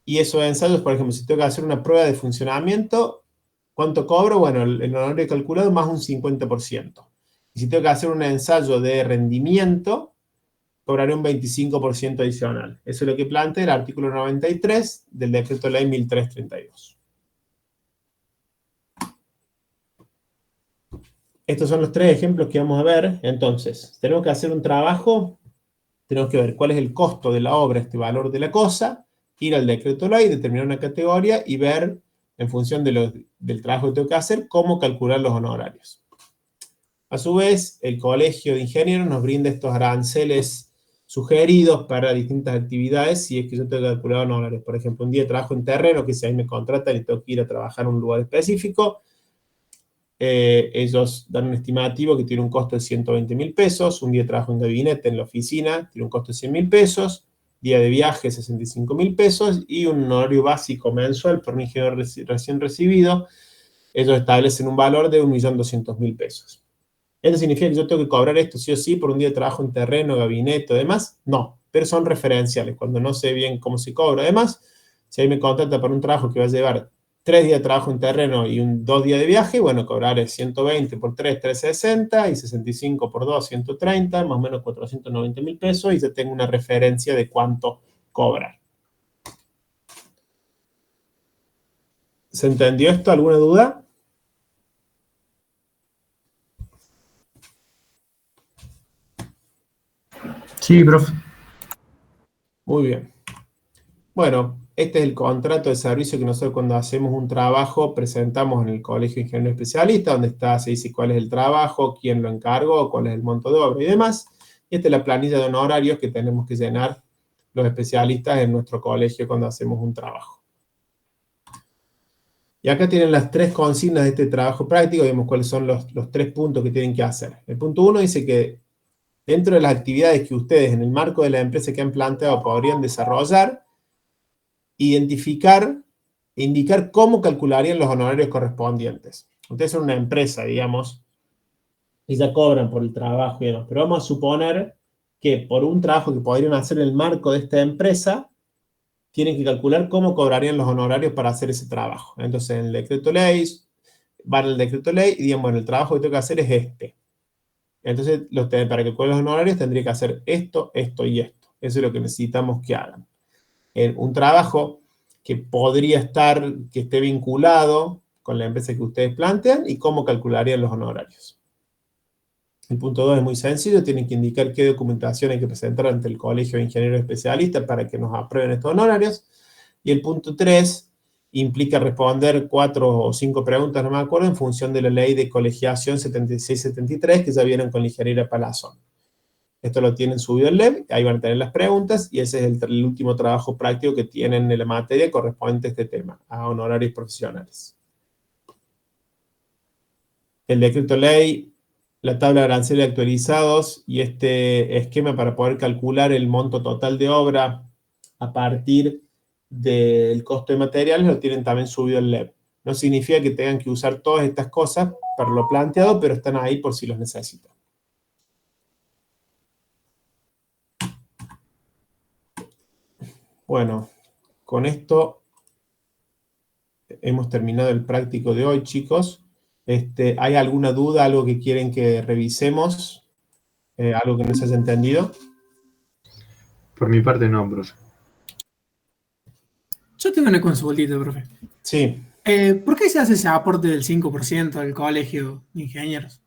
y esos ensayos, por ejemplo, si tengo que hacer una prueba de funcionamiento, ¿cuánto cobro? Bueno, el honorario calculado más un 50%. Y si tengo que hacer un ensayo de rendimiento, cobraré un 25% adicional. Eso es lo que plantea el artículo 93 del Decreto Ley 1332. Estos son los 3 ejemplos que vamos a ver. Entonces, tenemos que hacer un trabajo, tenemos que ver cuál es el costo de la obra, este valor de la cosa, ir al Decreto Ley, determinar una categoría y ver, en función de del trabajo que tengo que hacer, cómo calcular los honorarios. A su vez, el Colegio de Ingenieros nos brinda estos aranceles sugeridos para distintas actividades si es que yo tengo que calcular honorarios. Por ejemplo, un día de trabajo en terreno, que si ahí me contratan y tengo que ir a trabajar en un lugar específico, ellos dan un estimativo que tiene un costo de 120.000 pesos, un día de trabajo en gabinete, en la oficina, tiene un costo de 100.000 pesos, día de viaje, 65.000 pesos, y un honorario básico mensual por un ingeniero recién recibido, ellos establecen un valor de 1.200.000 pesos. ¿Esto significa que yo tengo que cobrar esto sí o sí por un día de trabajo en terreno, gabinete o demás? No, pero son referenciales. Cuando no sé bien cómo se cobra, además, si ahí me contrata para un trabajo que va a llevar 3 días de trabajo en terreno y 2 días de viaje, bueno, cobraré 120 por 3, 360, y 65 por 2, 130, más o menos 490.000 pesos, y ya tengo una referencia de cuánto cobrar. ¿Se entendió esto? ¿Alguna duda? Sí, profe. Muy bien. Bueno, este es el contrato de servicio que nosotros cuando hacemos un trabajo presentamos en el Colegio de Ingenieros Especialistas, donde se dice cuál es el trabajo, quién lo encargó, cuál es el monto de obra y demás. Y esta es la planilla de honorarios que tenemos que llenar los especialistas en nuestro colegio cuando hacemos un trabajo. Y acá tienen las 3 consignas de este trabajo práctico, vemos cuáles son los 3 puntos que tienen que hacer. El punto 1 dice que dentro de las actividades que ustedes en el marco de la empresa que han planteado podrían desarrollar, identificar e indicar cómo calcularían los honorarios correspondientes. Ustedes son una empresa, digamos, y ya cobran por el trabajo y demás, pero vamos a suponer que por un trabajo que podrían hacer en el marco de esta empresa, tienen que calcular cómo cobrarían los honorarios para hacer ese trabajo. Entonces, en el decreto ley, van al decreto ley y digan, bueno, el trabajo que tengo que hacer es este. Entonces, para calcular los honorarios tendría que hacer esto, esto y esto. Eso es lo que necesitamos que hagan. En un trabajo que podría que esté vinculado con la empresa que ustedes plantean y cómo calcularían los honorarios. El punto 2 es muy sencillo, tienen que indicar qué documentación hay que presentar ante el Colegio de Ingenieros Especialistas para que nos aprueben estos honorarios. Y el punto 3 implica responder 4 o 5 preguntas, no me acuerdo, en función de la ley de colegiación 7673 que ya vieron con la ingeniera Palazón. Esto lo tienen subido en LEB, ahí van a tener las preguntas, y ese es el último trabajo práctico que tienen en la materia correspondiente a este tema, a honorarios profesionales. El decreto ley, la tabla de aranceles actualizados y este esquema para poder calcular el monto total de obra a partir del costo de materiales lo tienen también subido en LEB. No significa que tengan que usar todas estas cosas para lo planteado, pero están ahí por si los necesitan. Bueno, con esto hemos terminado el práctico de hoy, chicos. ¿Hay alguna duda, algo que quieren que revisemos? ¿Algo que no se haya entendido? Por mi parte no, profe. Yo tengo una consultita, profe. Sí. ¿Por qué se hace ese aporte del 5% al Colegio de Ingenieros?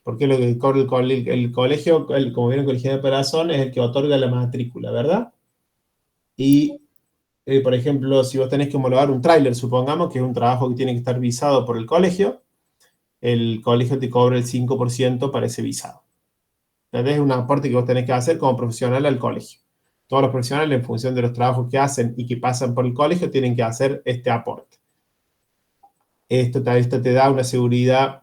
Porque lo que cobra el colegio, como vieron con el ingeniero Palazón, es el que otorga la matrícula, ¿verdad? Y, por ejemplo, si vos tenés que homologar un tráiler, supongamos que es un trabajo que tiene que estar visado por el colegio te cobra el 5% para ese visado. Entonces es un aporte que vos tenés que hacer como profesional al colegio. Todos los profesionales, en función de los trabajos que hacen y que pasan por el colegio, tienen que hacer este aporte. esto te da una seguridad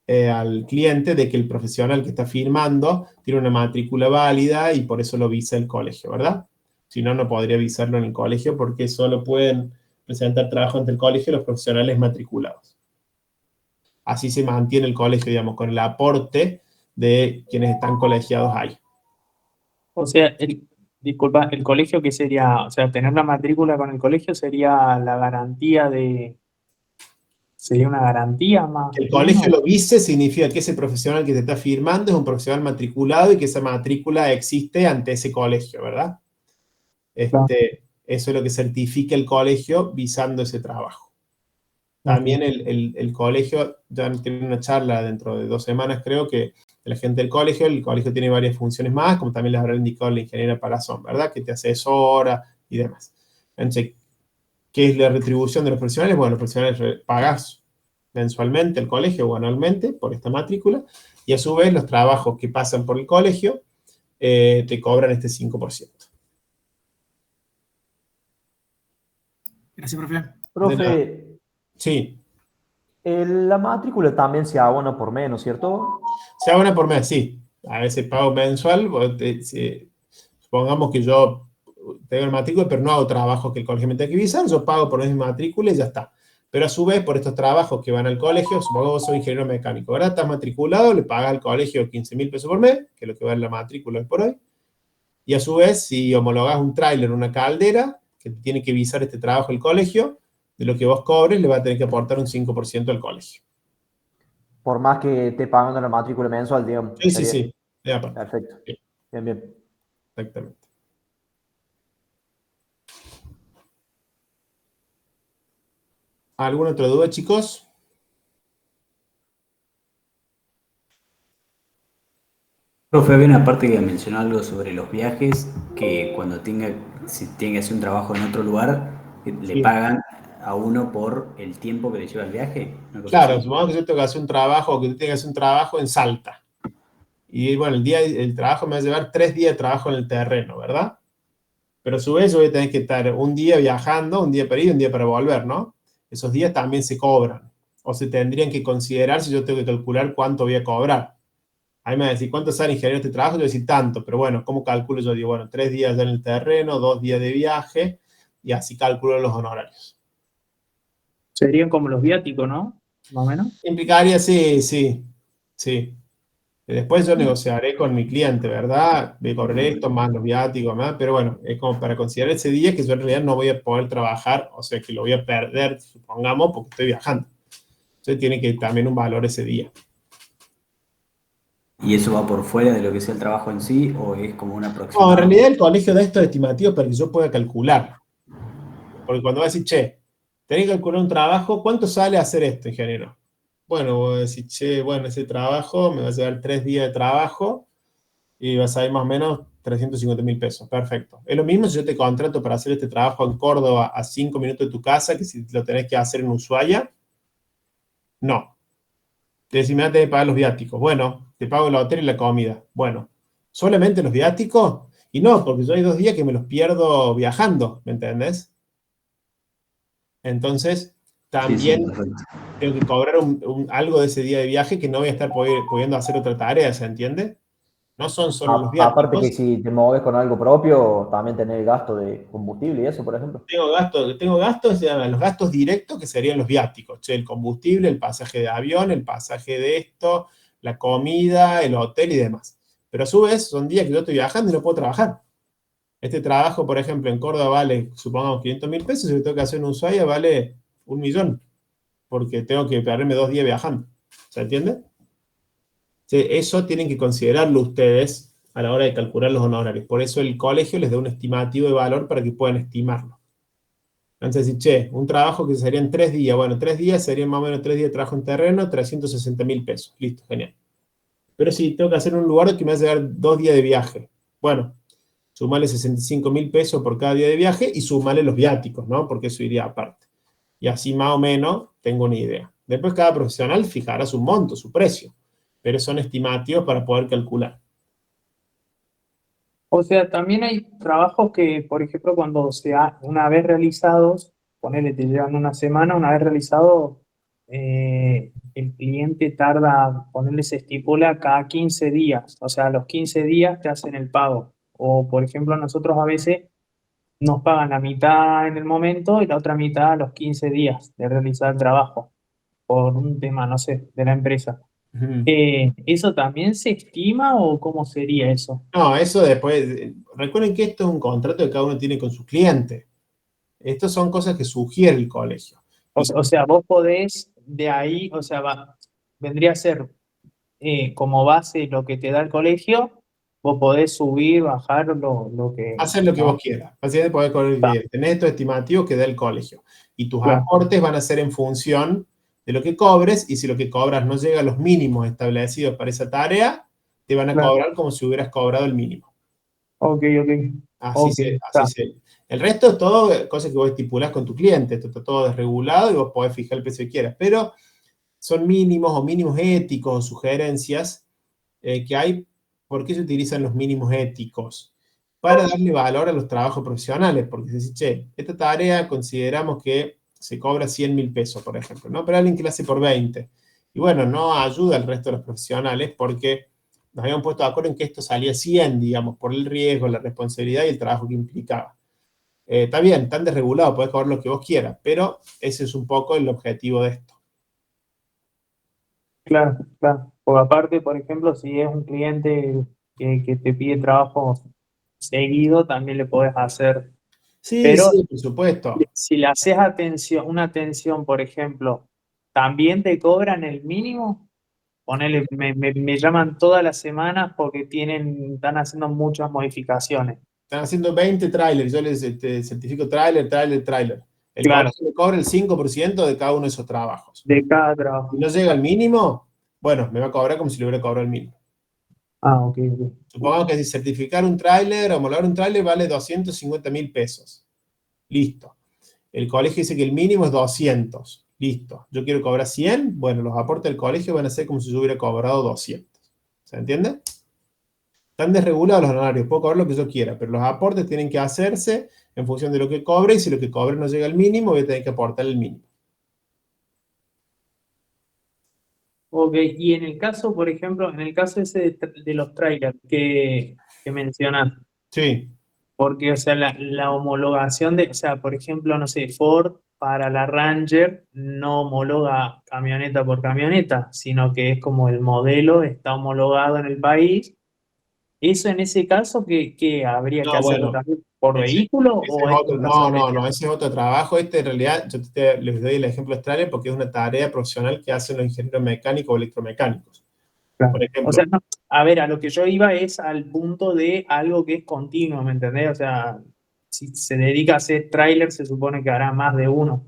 al cliente de que el profesional que está firmando tiene una matrícula válida y por eso lo visa el colegio, ¿verdad? Si no, no podría visarlo en el colegio porque solo pueden presentar trabajo ante el colegio los profesionales matriculados. Así se mantiene el colegio, digamos, con el aporte de quienes están colegiados ahí. O sea, disculpa, el colegio, ¿qué sería? O sea, tener la matrícula con el colegio sería la garantía de... ¿Sería una garantía más? Que el colegio lo vise significa que ese profesional que te está firmando es un profesional matriculado y que esa matrícula existe ante ese colegio, ¿verdad? Claro. Eso es lo que certifica el colegio visando ese trabajo. También el colegio, ya tiene una charla dentro de 2 semanas, creo, que la gente del colegio, el colegio tiene varias funciones más, como también les habrá indicado la ingeniera Palazón, ¿verdad? Que te asesora y demás. Entonces, ¿qué es la retribución de los profesionales? Bueno, los profesionales pagas mensualmente el colegio o anualmente por esta matrícula, y a su vez los trabajos que pasan por el colegio te cobran este 5%. Gracias, profe. Profe, Sí. la matrícula también se abona por menos, ¿cierto? Se abona por mes, sí. A veces pago mensual. Supongamos que yo tengo el matrícula, pero no hago trabajos que el colegio me tenga que visar, yo pago por mi matrícula y ya está. Pero a su vez, por estos trabajos que van al colegio, supongamos que vos sos ingeniero mecánico, ¿verdad? Estás matriculado, le pagas al colegio 15.000 pesos por mes, que es lo que vale la matrícula hoy por hoy. Y a su vez, si homologás un tráiler, una caldera, que tiene que visar este trabajo el colegio, de lo que vos cobres, le va a tener que aportar un 5% al colegio. Por más que esté pagando la matrícula mensual, digamos. Sí, sí, sí. Perfecto. Sí. Bien, bien. Exactamente. ¿Alguna otra duda, chicos? Profe, había una parte que mencionó algo sobre los viajes, que cuando si tiene que hacer un trabajo en otro lugar, le pagan a uno por el tiempo que le lleva el viaje. Claro, supongamos que yo tengo que hacer un trabajo, que tú tengas que hacer un trabajo en Salta. Y bueno, el trabajo me va a llevar 3 días de trabajo en el terreno, ¿verdad? Pero a su vez yo voy a tener que estar un día viajando, un día para ir y un día para volver, ¿no? Esos días también se cobran. O se tendrían que considerar si yo tengo que calcular cuánto voy a cobrar. Ahí me va a decir, ¿cuánto sale ingeniero este trabajo? Yo voy a decir tanto, pero bueno, ¿cómo calculo? Yo digo, bueno, 3 días ya en el terreno, 2 días de viaje, y así calculo los honorarios. Serían como los viáticos, ¿no? Más o menos. Implicaría, sí. Después yo negociaré con mi cliente, ¿verdad? Voy a cobrar esto, más los viáticos, más, pero bueno, es como para considerar ese día que yo en realidad no voy a poder trabajar, o sea, que lo voy a perder, supongamos, porque estoy viajando. Entonces tiene que también un valor ese día. ¿Y eso va por fuera de lo que sea el trabajo en sí o es como una aproximación? No, en realidad el colegio da estos estimativos para que yo pueda calcular. Porque cuando va a decir, che, tenés que calcular un trabajo, ¿cuánto sale hacer esto, ingeniero? Bueno, voy a decir, che, bueno, ese trabajo me va a llevar 3 días de trabajo y va a salir más o menos 350.000 pesos. Perfecto. Es lo mismo si yo te contrato para hacer este trabajo en Córdoba a 5 minutos de tu casa que si lo tenés que hacer en Ushuaia. No. Te decís, me vas a tener que pagar los viáticos. Bueno, te pago el hotel y la comida. Bueno, ¿solamente los viáticos? Y no, porque yo hay 2 días que me los pierdo viajando, ¿me entendés? Entonces, también tengo que cobrar algo de ese día de viaje que no voy a estar pudiendo hacer otra tarea, ¿se entiende? No son solo los viáticos. Aparte que si te mueves con algo propio, también tenés el gasto de combustible y eso, por ejemplo. Tengo gastos, los gastos directos que serían los viáticos, el combustible, el pasaje de avión, el pasaje de esto, la comida, el hotel y demás. Pero a su vez son días que yo estoy viajando y no puedo trabajar. Este trabajo, por ejemplo, en Córdoba vale, supongamos, 500.000 pesos, y lo tengo que hacer en Ushuaia vale 1 millón, porque tengo que perderme 2 días viajando. ¿Se entiende? Eso tienen que considerarlo ustedes a la hora de calcular los honorarios. Por eso el colegio les da un estimativo de valor para que puedan estimarlo. Entonces, che, un trabajo que serían 3 días. Bueno, 3 días serían más o menos 3 días de trabajo en terreno, 360.000 pesos. Listo, genial. Pero si tengo que hacer un lugar que me va a llevar 2 días de viaje. Bueno, sumale 65.000 pesos por cada día de viaje y sumale los viáticos, ¿no? Porque eso iría aparte. Y así más o menos tengo una idea. Después cada profesional fijará su monto, su precio. Pero son estimativos para poder calcular. O sea, también hay trabajos que, por ejemplo, cuando una vez realizados, ponele, te llevan una semana, una vez realizado, el cliente tarda, ponerle se estipula cada 15 días, o sea, a los 15 días te hacen el pago. O, por ejemplo, nosotros a veces nos pagan la mitad en el momento y la otra mitad a los 15 días de realizar el trabajo, por un tema, no sé, de la empresa. Ujú. ¿Eso también se estima o cómo sería eso? No, eso después, recuerden que esto es un contrato que cada uno tiene con su cliente. Estas son cosas que sugiere el colegio. O sea, vos podés de ahí, o sea, vendría a ser como base lo que te da el colegio, vos podés subir, bajar lo que... Hacer lo que ¿no? vos quieras. Básicamente podés correr Está, bien. Tenés estos estimativos que da el colegio. Y tus claro, aportes van a ser en función de lo que cobres. Y si lo que cobras no llega a los mínimos establecidos para esa tarea, te van a claro. cobrar como si hubieras cobrado el mínimo. Ok. Ok, Así está. se. El resto es todo cosas que vos estipulás con tu cliente. Esto está todo desregulado y vos podés fijar el precio que quieras. Pero son mínimos o mínimos éticos o sugerencias que hay. ¿Por qué se utilizan los mínimos éticos? Para darle valor a los trabajos profesionales, porque se dice, che, esta tarea consideramos que se cobra 100.000 pesos, por ejemplo, ¿no? Pero alguien que la hace por 20. Y bueno, no ayuda al resto de los profesionales porque nos habíamos puesto de acuerdo en que esto salía 100, digamos, por el riesgo, la responsabilidad y el trabajo que implicaba. Está bien, tan desregulado, podés cobrar lo que vos quieras, pero ese es un poco el objetivo de esto. Claro. Porque aparte, por ejemplo, si es un cliente que te pide trabajo seguido, también le podés hacer. Sí, Pero sí, por supuesto. si le haces atención, una atención, por ejemplo, ¿también te cobran el mínimo? Ponele, me llaman todas las semanas porque están haciendo muchas modificaciones. Están haciendo 20 trailers, yo les certifico trailer. El Claro, colegio le cobra el 5% de cada uno de esos trabajos. de cada Si trabajo. no llega al mínimo, bueno, me va a cobrar como si le hubiera cobrado el mínimo. Ok. Supongamos que si certificar un trailer, homologar un trailer vale 250.000 pesos. Listo. El colegio dice que el mínimo es 200. Listo. Yo quiero cobrar 100. Bueno, los aportes del colegio van a ser como si yo hubiera cobrado 200. ¿Se entiende? Están desregulados los honorarios. Puedo cobrar lo que yo quiera, pero los aportes tienen que hacerse en función de lo que cobre y si lo que cobre no llega al mínimo, voy a tener que aportar el mínimo. Ok, y en el caso, por ejemplo, en el caso ese de los trailers que mencionas, Sí. porque, o sea, la homologación o sea, por ejemplo, no sé, Ford para la Ranger no homologa camioneta por camioneta, sino que es como el modelo está homologado en el país. ¿Eso en ese caso que habría que No, hacerlo bueno, también por ese vehículo es o es otro, un caso no, especial? ese es otro trabajo. Este en realidad, yo les doy el ejemplo Australia porque es una tarea profesional que hacen los ingenieros mecánicos o electromecánicos. Claro. Por O ejemplo, sea, no, a ver, a lo que yo iba es al punto de algo que es continuo, ¿me entendés? O sea, si se dedica a hacer tráiler, se supone que hará más de uno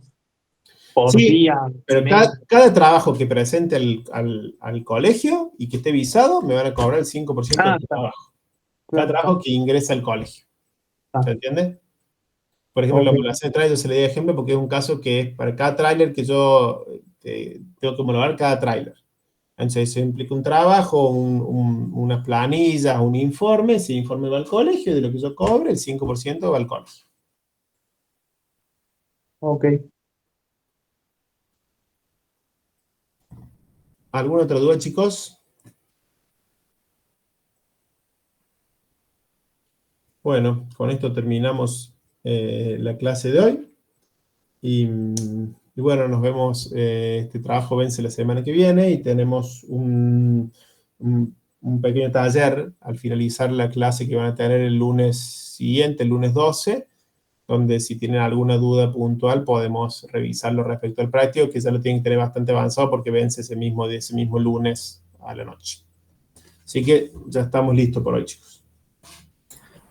por sí, día, pero mes. cada trabajo que presente al colegio y que esté visado, me van a cobrar el 5% Ah, del trabajo. Cada claro, trabajo que ingresa al colegio. ¿Se entiende? Por ejemplo, la ok, homologación de tráiler se le di ejemplo porque es un caso que es para cada tráiler que yo tengo que homologar cada tráiler. Entonces, eso implica un trabajo, unas planillas, un informe. Ese informe va al colegio y de lo que yo cobre, el 5% va al colegio. ok. ¿Alguna otra duda, chicos? Bueno, con esto terminamos la clase de hoy. Y bueno, nos vemos. Este trabajo vence la semana que viene y tenemos un pequeño taller al finalizar la clase que van a tener el lunes siguiente, el lunes 12, donde si tienen alguna duda puntual podemos revisarlo respecto al práctico, que ya lo tienen que tener bastante avanzado porque vence ese mismo lunes a la noche. Así que ya estamos listos por hoy, chicos.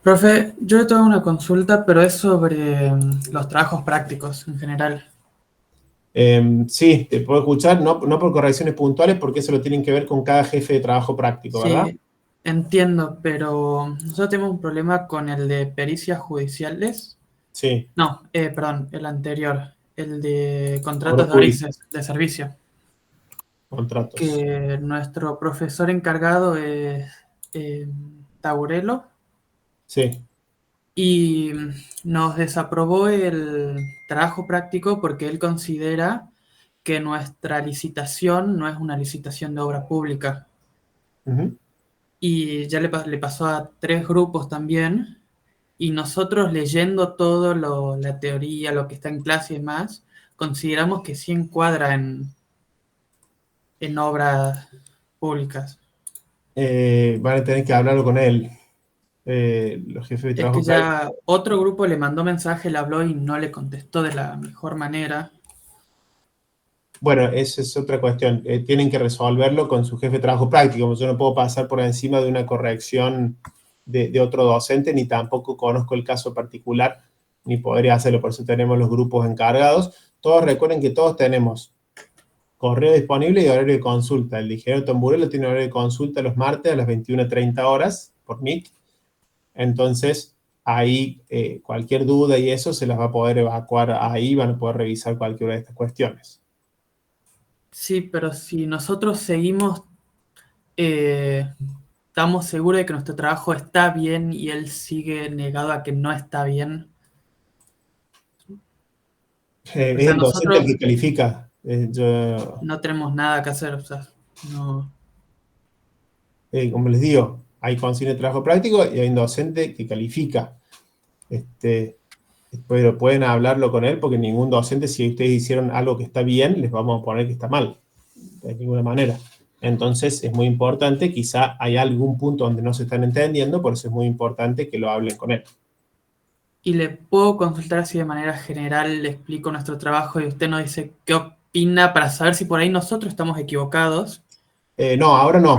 Profe, yo tengo una consulta, pero es sobre los trabajos prácticos en general. Sí, te puedo escuchar, no por correcciones puntuales, porque eso lo tienen que ver con cada jefe de trabajo práctico, ¿verdad? Sí, entiendo, pero nosotros tenemos un problema con el de pericias judiciales. Sí, No, perdón, el anterior, el de obra contratos de pública, origen de servicio. contratos. Que nuestro profesor encargado es Taurelo Sí, y nos desaprobó el trabajo práctico porque él considera que nuestra licitación no es una licitación de obra pública. Y ya le pasó a 3 grupos también, y nosotros leyendo todo la teoría, lo que está en clase y demás, consideramos que sí encuadra en obras públicas. Van a tener que hablarlo con él. Los jefes de Es trabajo que ya otro grupo le mandó mensaje, le habló y no le contestó de la mejor manera. Bueno, esa es otra cuestión. Tienen que resolverlo con su jefe de trabajo práctico. Yo no puedo pasar por encima de una corrección de otro docente, ni tampoco conozco el caso particular, ni podría hacerlo. Por eso tenemos los grupos encargados. Todos recuerden que todos tenemos correo disponible y horario de consulta. El ingeniero Tamburello tiene horario de consulta los martes a las 21:30 horas por Meet. Entonces, ahí cualquier duda y eso se las va a poder evacuar ahí, van a poder revisar cualquiera de estas cuestiones. Sí, pero si nosotros seguimos, estamos seguros de que nuestro trabajo está bien y él sigue negado a que no está bien. Es el docente el que califica. No tenemos nada que hacer, o sea, no. Como les digo, hay consigna de trabajo práctico y hay un docente que califica. Pero pueden hablarlo con él porque ningún docente, si ustedes hicieron algo que está bien, les vamos a poner que está mal. De ninguna manera. Entonces es muy importante, quizá hay algún punto donde no se están entendiendo, por eso es muy importante que lo hablen con él. Y le puedo consultar así de manera general, le explico nuestro trabajo y usted nos dice qué opina para saber si por ahí nosotros estamos equivocados. No, ahora no.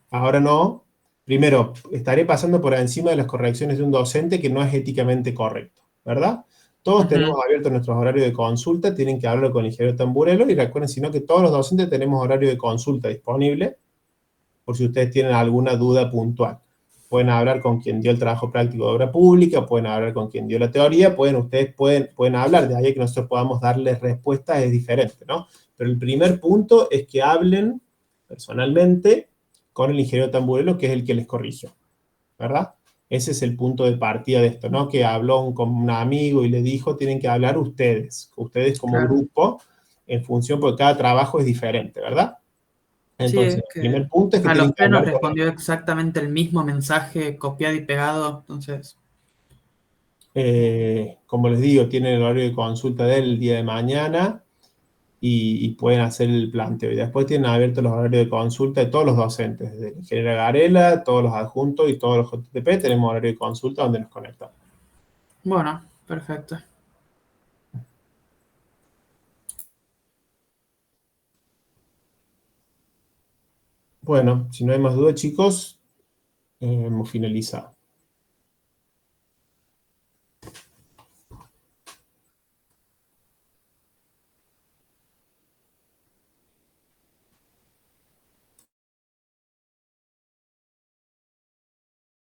Ahora no. Primero, estaré pasando por encima de las correcciones de un docente que no es éticamente correcto, ¿verdad? Todos tenemos abiertos nuestros horarios de consulta, tienen que hablarlo con el ingeniero Tamburello y recuerden, sino que todos los docentes tenemos horario de consulta disponible por si ustedes tienen alguna duda puntual. Pueden hablar con quien dio el trabajo práctico de obra pública, pueden hablar con quien dio la teoría, ustedes pueden hablar, de ahí que nosotros podamos darles respuestas es diferente, ¿no? Pero el primer punto es que hablen personalmente con el ingeniero Tamburello, que es el que les corrigió, ¿verdad? Ese es el punto de partida de esto, ¿no? Que habló con un amigo y le dijo, tienen que hablar ustedes como grupo, en función, porque cada trabajo es diferente, ¿verdad? Entonces, sí, el primer punto es que a tienen los que tres nos hablar con respondió exactamente el mismo mensaje, copiado y pegado, entonces. como les digo, tienen el horario de consulta del día de mañana y pueden hacer el planteo. Y después tienen abiertos los horarios de consulta de todos los docentes, desde el ingeniero Garela, todos los adjuntos y todos los JTP, tenemos horario de consulta donde nos conectamos. Bueno, perfecto. Bueno, si no hay más dudas, chicos, hemos finalizado.